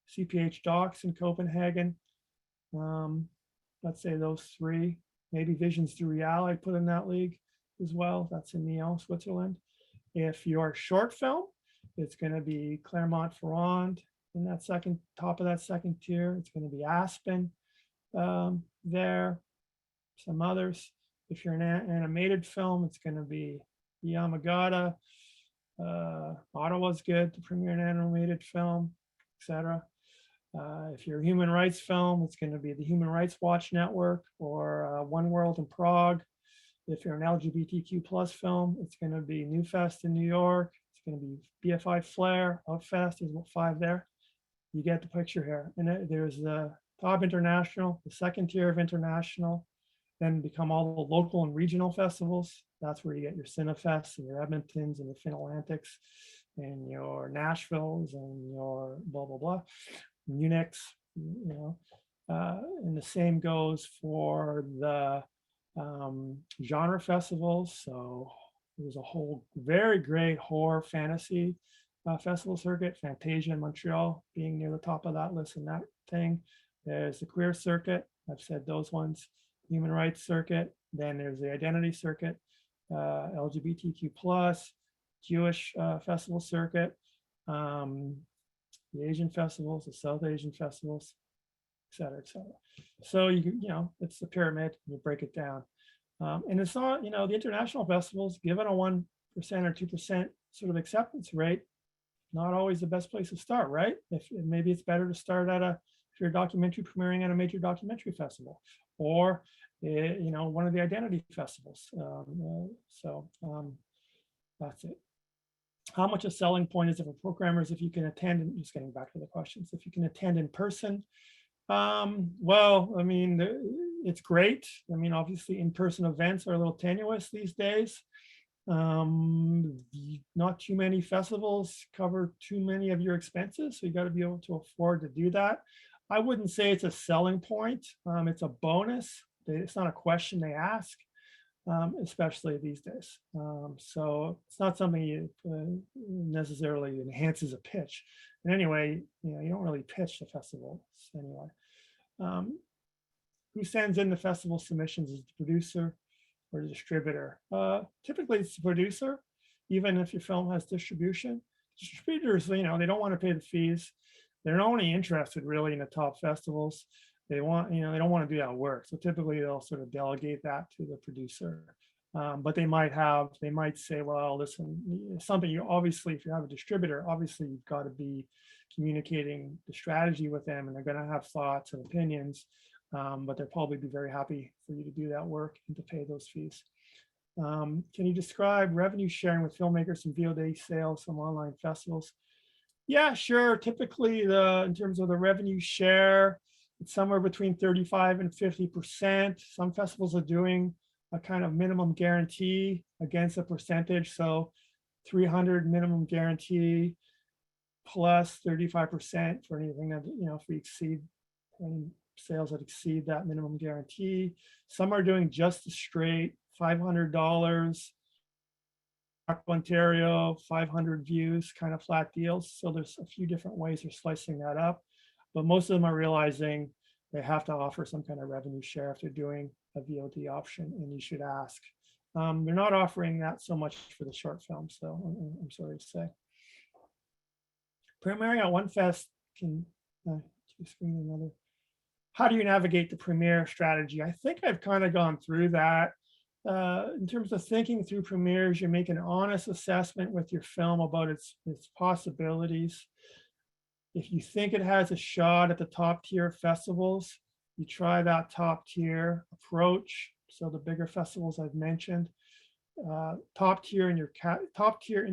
CPH Docs in Copenhagen. Let's say those 3. Maybe Visions Through Reality I put in that league as well. That's in Nyon, Switzerland. If you're short film, it's going to be Clermont-Ferrand in that top of that second tier. It's going to be Aspen there, some others. If you're an animated film, it's going to be Yamagata. Ottawa's good to premiere an animated film, etc. If you're a human rights film, it's going to be the Human Rights Watch Network or One World in Prague. If you're an LGBTQ plus film, it's going to be Newfest in New York. It's going to be BFI Flair, Upfest. There's 5 there. You get the picture here. And there's the top international, the second tier of international, then become all the local and regional festivals. That's where you get your Cinefests and your Edmontons and your Fin-Atlantics and your Nashvilles and your blah, blah, blah, Munichs, you know. And the same goes for the genre festivals. So there's a whole very great horror fantasy festival circuit, Fantasia in Montreal being near the top of that list and that thing. There's the queer circuit. I've said those ones. Human rights circuit. Then there's the identity circuit, LGBTQ plus, Jewish festival circuit, the Asian festivals, the South Asian festivals, et cetera, et cetera. So it's the pyramid, you break it down. And it's not, the international festivals, given a 1% or 2% sort of acceptance rate, not always the best place to start, right? If maybe it's better to start if you're a documentary premiering at a major documentary festival, or one of the identity festivals. That's it. How much a selling point is it for programmers if you can attend? And just getting back to the questions, if you can attend in person. Well, I mean, it's great. I mean, obviously in-person events are a little tenuous these days. Not too many festivals cover too many of your expenses, so you got to be able to afford to do that. I wouldn't say it's a selling point. It's a bonus. It's not a question they ask, especially these days. So it's not something you necessarily enhances a pitch. And anyway, you don't really pitch the festivals anyway. Who sends in the festival submissions? Is the producer or the distributor? Typically it's the producer, even if your film has distribution. Distributors, they don't want to pay the fees. They're only interested really in the top festivals. They want, they don't want to do that work. So typically they'll sort of delegate that to the producer. But they might say, well, listen, something obviously, if you have a distributor, obviously you've got to be communicating the strategy with them, and they're going to have thoughts and opinions, but they'll probably be very happy for you to do that work and to pay those fees. Can you describe revenue sharing with filmmakers and VOD sales from online festivals? Yeah, sure. Typically, in terms of the revenue share, it's somewhere between 35 and 50%. Some festivals are doing a kind of minimum guarantee against a percentage. So 300 minimum guarantee plus 35% for anything that, if we exceed any sales that exceed that minimum guarantee. Some are doing just a straight $500. Ontario, 500 views, kind of flat deals. So there's a few different ways of slicing that up, but most of them are realizing they have to offer some kind of revenue share if they're doing a VOD option, and you should ask. They're not offering that so much for the short film, so I'm sorry to say. Premiering at one fest can screen another. How do you navigate the premiere strategy? I think I've kind of gone through that. In terms of thinking through premieres, you make an honest assessment with your film about its possibilities. If you think it has a shot at the top tier festivals, you try that top tier approach. So the bigger festivals I've mentioned, top tier in your top tier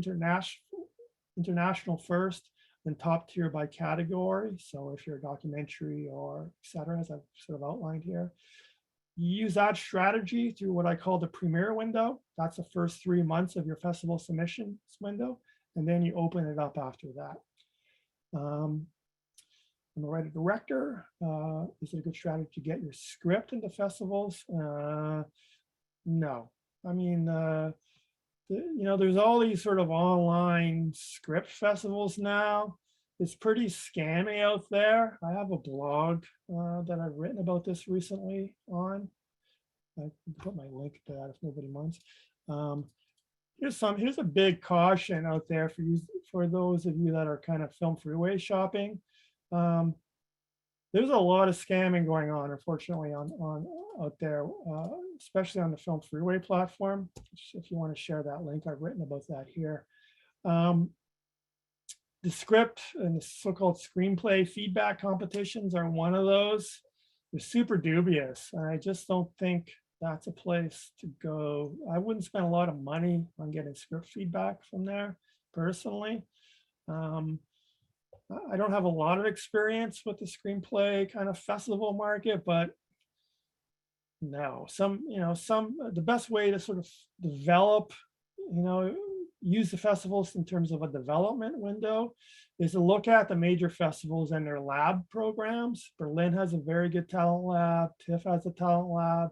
international first, then top tier by category. So if you're a documentary or et cetera, as I've sort of outlined here. You use that strategy through what I call the premiere window. That's the first 3 months of your festival submissions window, and then you open it up after that. I'm a writer director. Is it a good strategy to get your script into festivals? No. I mean, there's all these sort of online script festivals now. It's pretty scammy out there. I have a blog that I've written about this recently on. I can put my link to that if nobody minds. Here's a big caution out there for those of you that are kind of film freeway shopping. There's a lot of scamming going on, unfortunately, out there, especially on the Film Freeway platform. If you want to share that link, I've written about that here. The script and the so-called screenplay feedback competitions are one of those. They're super dubious. And I just don't think that's a place to go. I wouldn't spend a lot of money on getting script feedback from there, personally. I don't have a lot of experience with the screenplay kind of festival market, but no, the best way to sort of develop, use the festivals in terms of a development window is to look at the major festivals and their lab programs. Berlin has a very good talent lab. TIFF has a talent lab.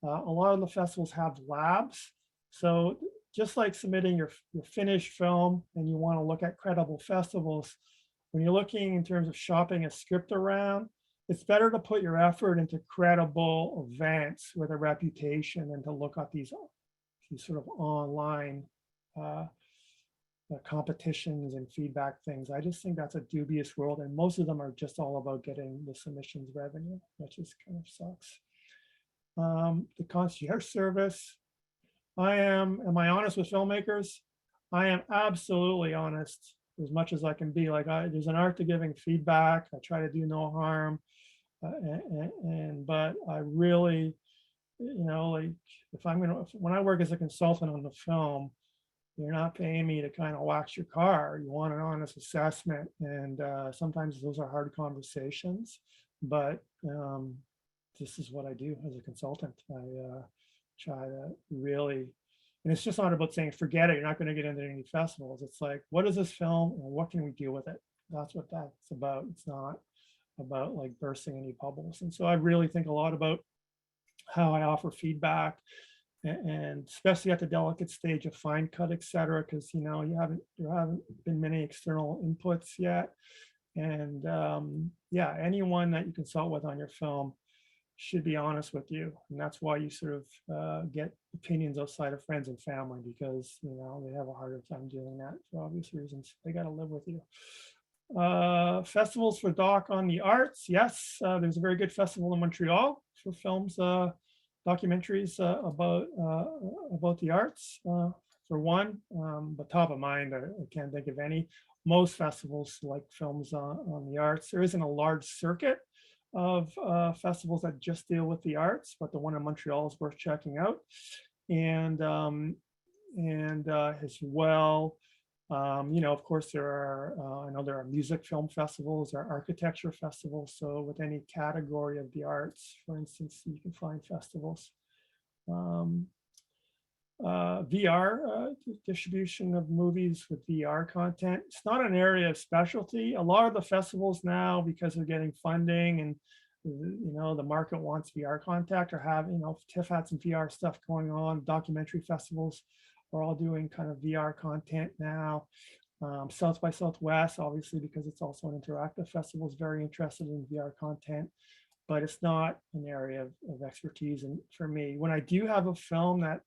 A lot of the festivals have labs. So just like submitting your finished film and you want to look at credible festivals, when you're looking in terms of shopping a script around, it's better to put your effort into credible events with a reputation than to look at these sort of online competitions and feedback things. I just think that's a dubious world, and most of them are just all about getting the submissions revenue, which just kind of sucks. The concierge service. Am I honest with filmmakers? I am absolutely honest as much as I can be. Like there's an art to giving feedback. I try to do no harm. But I really, like when I work as a consultant on the film, you're not paying me to kind of wax your car. You want an honest assessment. And sometimes those are hard conversations, but this is what I do as a consultant. I try to really, and it's just not about saying, forget it, you're not going to get into any festivals. It's like, what is this film and what can we do with it? That's what that's about. It's not about like bursting any bubbles. And so I really think a lot about how I offer feedback, and especially at the delicate stage of fine cut, et cetera, because there haven't been many external inputs yet. And yeah, anyone that you consult with on your film should be honest with you. And that's why you sort of get opinions outside of friends and family, because they have a harder time doing that for obvious reasons. They got to live with you. Festivals for doc on the arts. Yes, there's a very good festival in Montreal for films, documentaries about the arts, for one. But top of mind, I can't think of any. Most festivals like films on the arts. There isn't a large circuit of festivals that just deal with the arts, but the one in Montreal is worth checking out. And as well, of course, there are, I know there are music film festivals, there are architecture festivals. So with any category of the arts, for instance, you can find festivals. VR distribution of movies with VR content. It's not an area of specialty. A lot of the festivals now, because they're getting funding and the market wants VR content, or have TIFF had some VR stuff going on. Documentary festivals are all doing kind of VR content now. South by Southwest, obviously, because it's also an interactive festival, is very interested in VR content, but it's not an area of expertise. And for me, when I do have a film that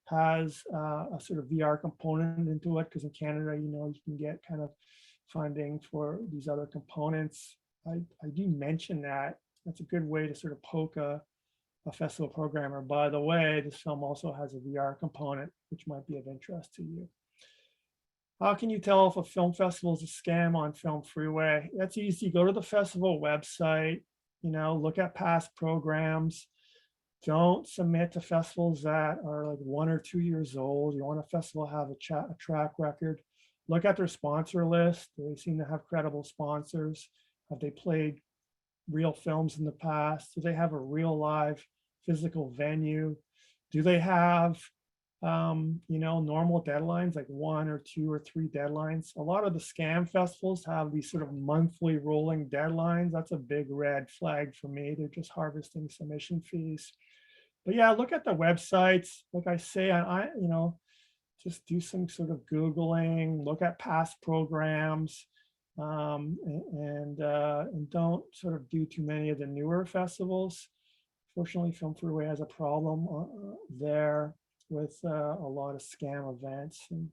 has a sort of VR component into it, because in Canada, you can get kind of funding for these other components, I do mention that. That's a good way to sort of poke a festival programmer. By the way, this film also has a VR component, which might be of interest to you. How can you tell if a film festival is a scam on Film Freeway? That's easy. Go to the festival website, look at past programs. Don't submit to festivals that are like 1 or 2 years old. You want a festival to have a track record. Look at their sponsor list. They seem to have credible sponsors. Have they played real films in the past? Do they have a real live physical venue? Do they have normal deadlines, like 1 or 2 or 3 deadlines? A lot of the scam festivals have these sort of monthly rolling deadlines. That's a big red flag for me. They're just harvesting submission fees. But yeah, look at the websites. Like I say, I just do some sort of Googling, look at past programs, and don't sort of do too many of the newer festivals. Fortunately, Film Freeway has a problem there with a lot of scam events, and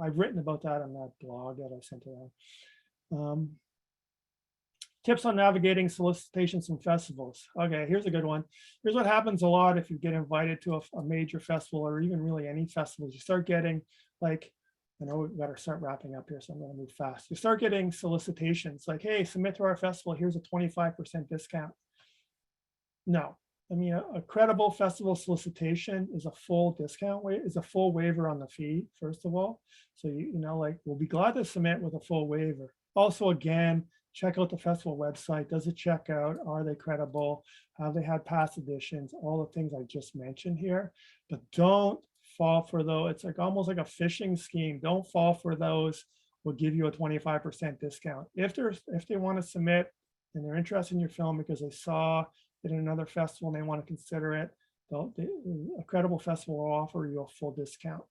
I've written about that on that blog that I sent around. Tips on navigating solicitations from festivals. Okay, here's a good one. Here's what happens a lot if you get invited to a major festival, or even really any festivals. You start getting, like, I know we've got to start wrapping up here, so I'm going to move fast. You start getting solicitations like, hey, submit to our festival, here's a 25% discount. No, I mean, a credible festival solicitation is a full discount, is a full waiver on the fee, first of all. So, we'll be glad to submit with a full waiver. Also, again, check out the festival website. Does it check out? Are they credible? Have they had past editions? All the things I just mentioned here. But don't fall for those. It's like almost like a phishing scheme. Don't fall for those. We'll give you a 25% discount. If they want to submit and they're interested in your film because they saw it in another festival and they want to consider it, a credible festival will offer you a full discount.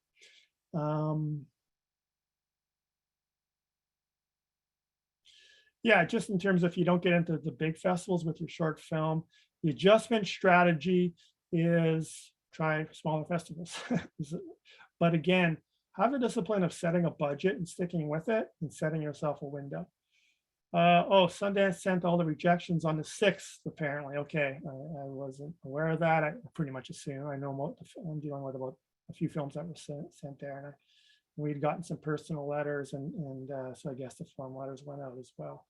Yeah, just in terms of if you don't get into the big festivals with your short film, the adjustment strategy is try smaller festivals. But again, have the discipline of setting a budget and sticking with it and setting yourself a window. Oh, Sundance sent all the rejections on the 6th, apparently. Okay, I wasn't aware of that. I pretty much assume. I know I'm dealing with about a few films that were sent there, and we'd gotten some personal letters, and so I guess the form letters went out as well.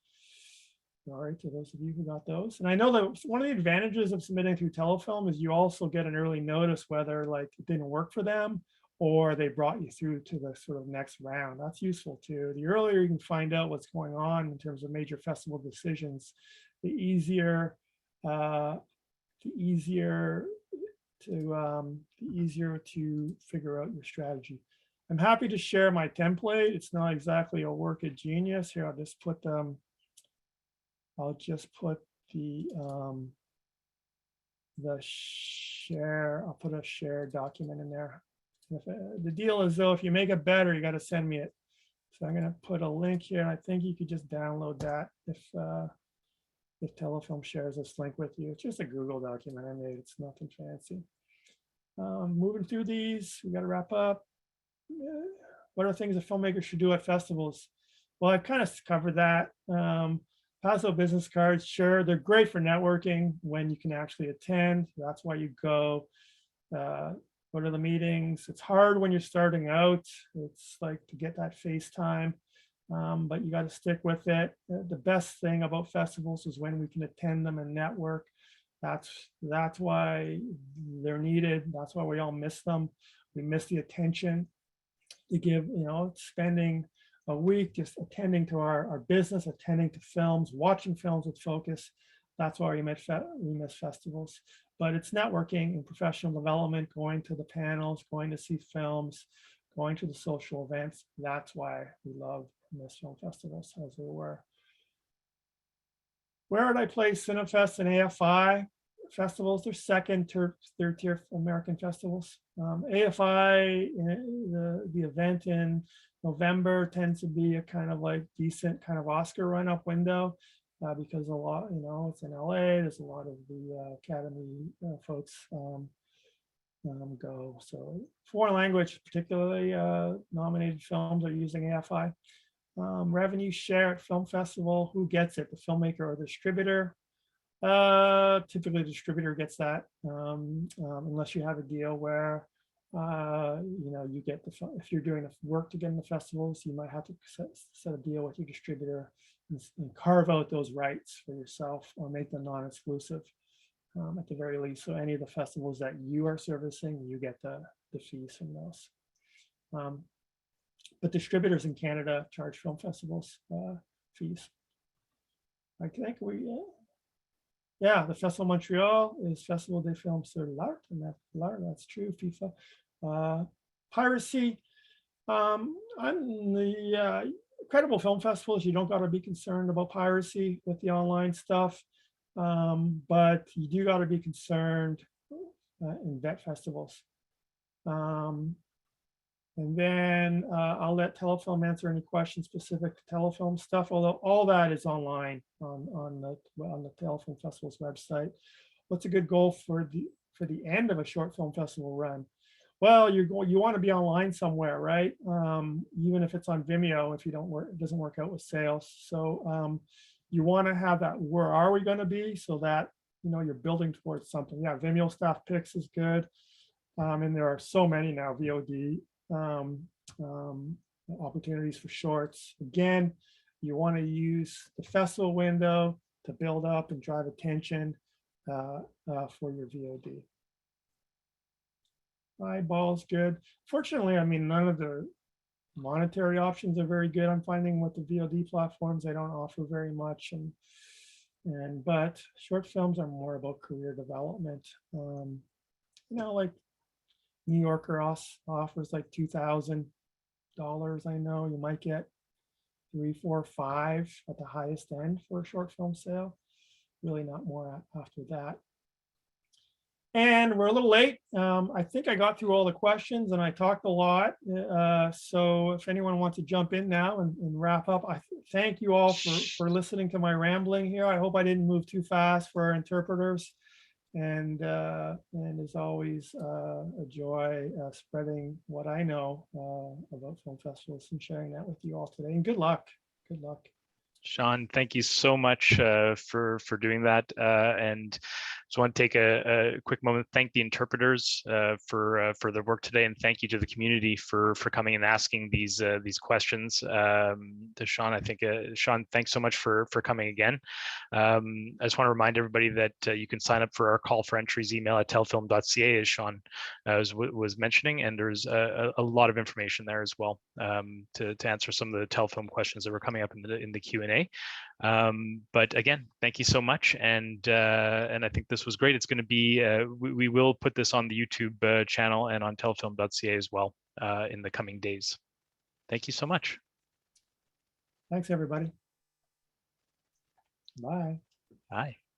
All right, to those of you who got those. And I know that one of the advantages of submitting through Telefilm is you also get an early notice whether like it didn't work for them or they brought you through to the sort of next round. That's useful too. The earlier you can find out what's going on in terms of major festival decisions, the easier to figure out your strategy. I'm happy to share my template. It's not exactly a work of genius. Here, I'll just put the share. I'll put a share document in there. The deal is though, if you make it better, you got to send me it. So I'm going to put a link here. I think you could just download that if Telefilm shares this link with you. It's just a Google document I made. It's nothing fancy. Moving through these, we got to wrap up. What are things a filmmaker should do at festivals? Well, I've kind of covered that. Pass out business cards, sure, they're great for networking when you can actually attend. That's why you go. Go to the meetings. It's hard when you're starting out. It's like to get that face time, but you got to stick with it. The best thing about festivals is when we can attend them and network. That's why they're needed. That's why we all miss them. We miss the attention to give, spending a week just attending to our business, attending to films, watching films with focus. That's why we miss festivals. But it's networking and professional development, going to the panels, going to see films, going to the social events. That's why we love miss film festivals, as they were. Where would I place Cinefest and AFI festivals? They're second, third tier American festivals. AFI, the event in November tends to be a kind of like decent kind of Oscar run-up window. Because a lot, it's in LA, there's a lot of the Academy folks go. So foreign language, particularly nominated films are using AFI. Revenue share at film festival, who gets it? The filmmaker or the distributor? Typically the distributor gets that, unless you have a deal where you get if you're doing the work to get in the festivals, you might have to set a deal with your distributor and carve out those rights for yourself or make them non-exclusive at the very least. So any of the festivals that you are servicing, you get the fees from those. But distributors in Canada charge film festivals fees. I think the Festival Montreal is Festival des Films sur l'Art, and that's true, FIFA. Piracy, on the credible film festivals, you don't got to be concerned about piracy with the online stuff, but you do got to be concerned in vet festivals. And then I'll let Telefilm answer any questions specific to Telefilm stuff, although all that is online on the Telefilm Festival's website. What's a good goal for the end of a short film festival run? Well, you want to be online somewhere, right? Even if it's on Vimeo, if it doesn't work out with sales. So you want to have that, where are we going to be, so that you're building towards something. Yeah, Vimeo staff picks is good. And there are so many now, VOD opportunities for shorts. Again, you want to use the festival window to build up and drive attention for your VOD. Eyeball's good. Fortunately, none of the monetary options are very good. I'm finding with the VOD platforms, they don't offer very much, but short films are more about career development. Like New Yorker offers like $2,000. I know you might get 3, 4, 5 at the highest end for a short film sale. Really not more after that. And we're a little late. I think I got through all the questions and I talked a lot. So if anyone wants to jump in now and wrap up, I thank you all for listening to my rambling here. I hope I didn't move too fast for our interpreters. And as always, a joy spreading what I know about film festivals and sharing that with you all today. And good luck. Good luck. Sean, thank you so much for doing that. And just want to take a quick moment to thank the interpreters for their work today, and thank you to the community for coming and asking these questions. To Sean, I think Sean, thanks so much for coming again. I just want to remind everybody that you can sign up for our call for entries email at telfilm.ca, as Sean was mentioning, and there's a lot of information there as well to answer some of the Telfilm questions that were coming up in the Q&A. But again, thank you so much, and I think this was great. It's going to be we will put this on the YouTube channel and on telfilm.ca as well in the coming days. Thank you so much. Thanks, everybody. Bye. Bye.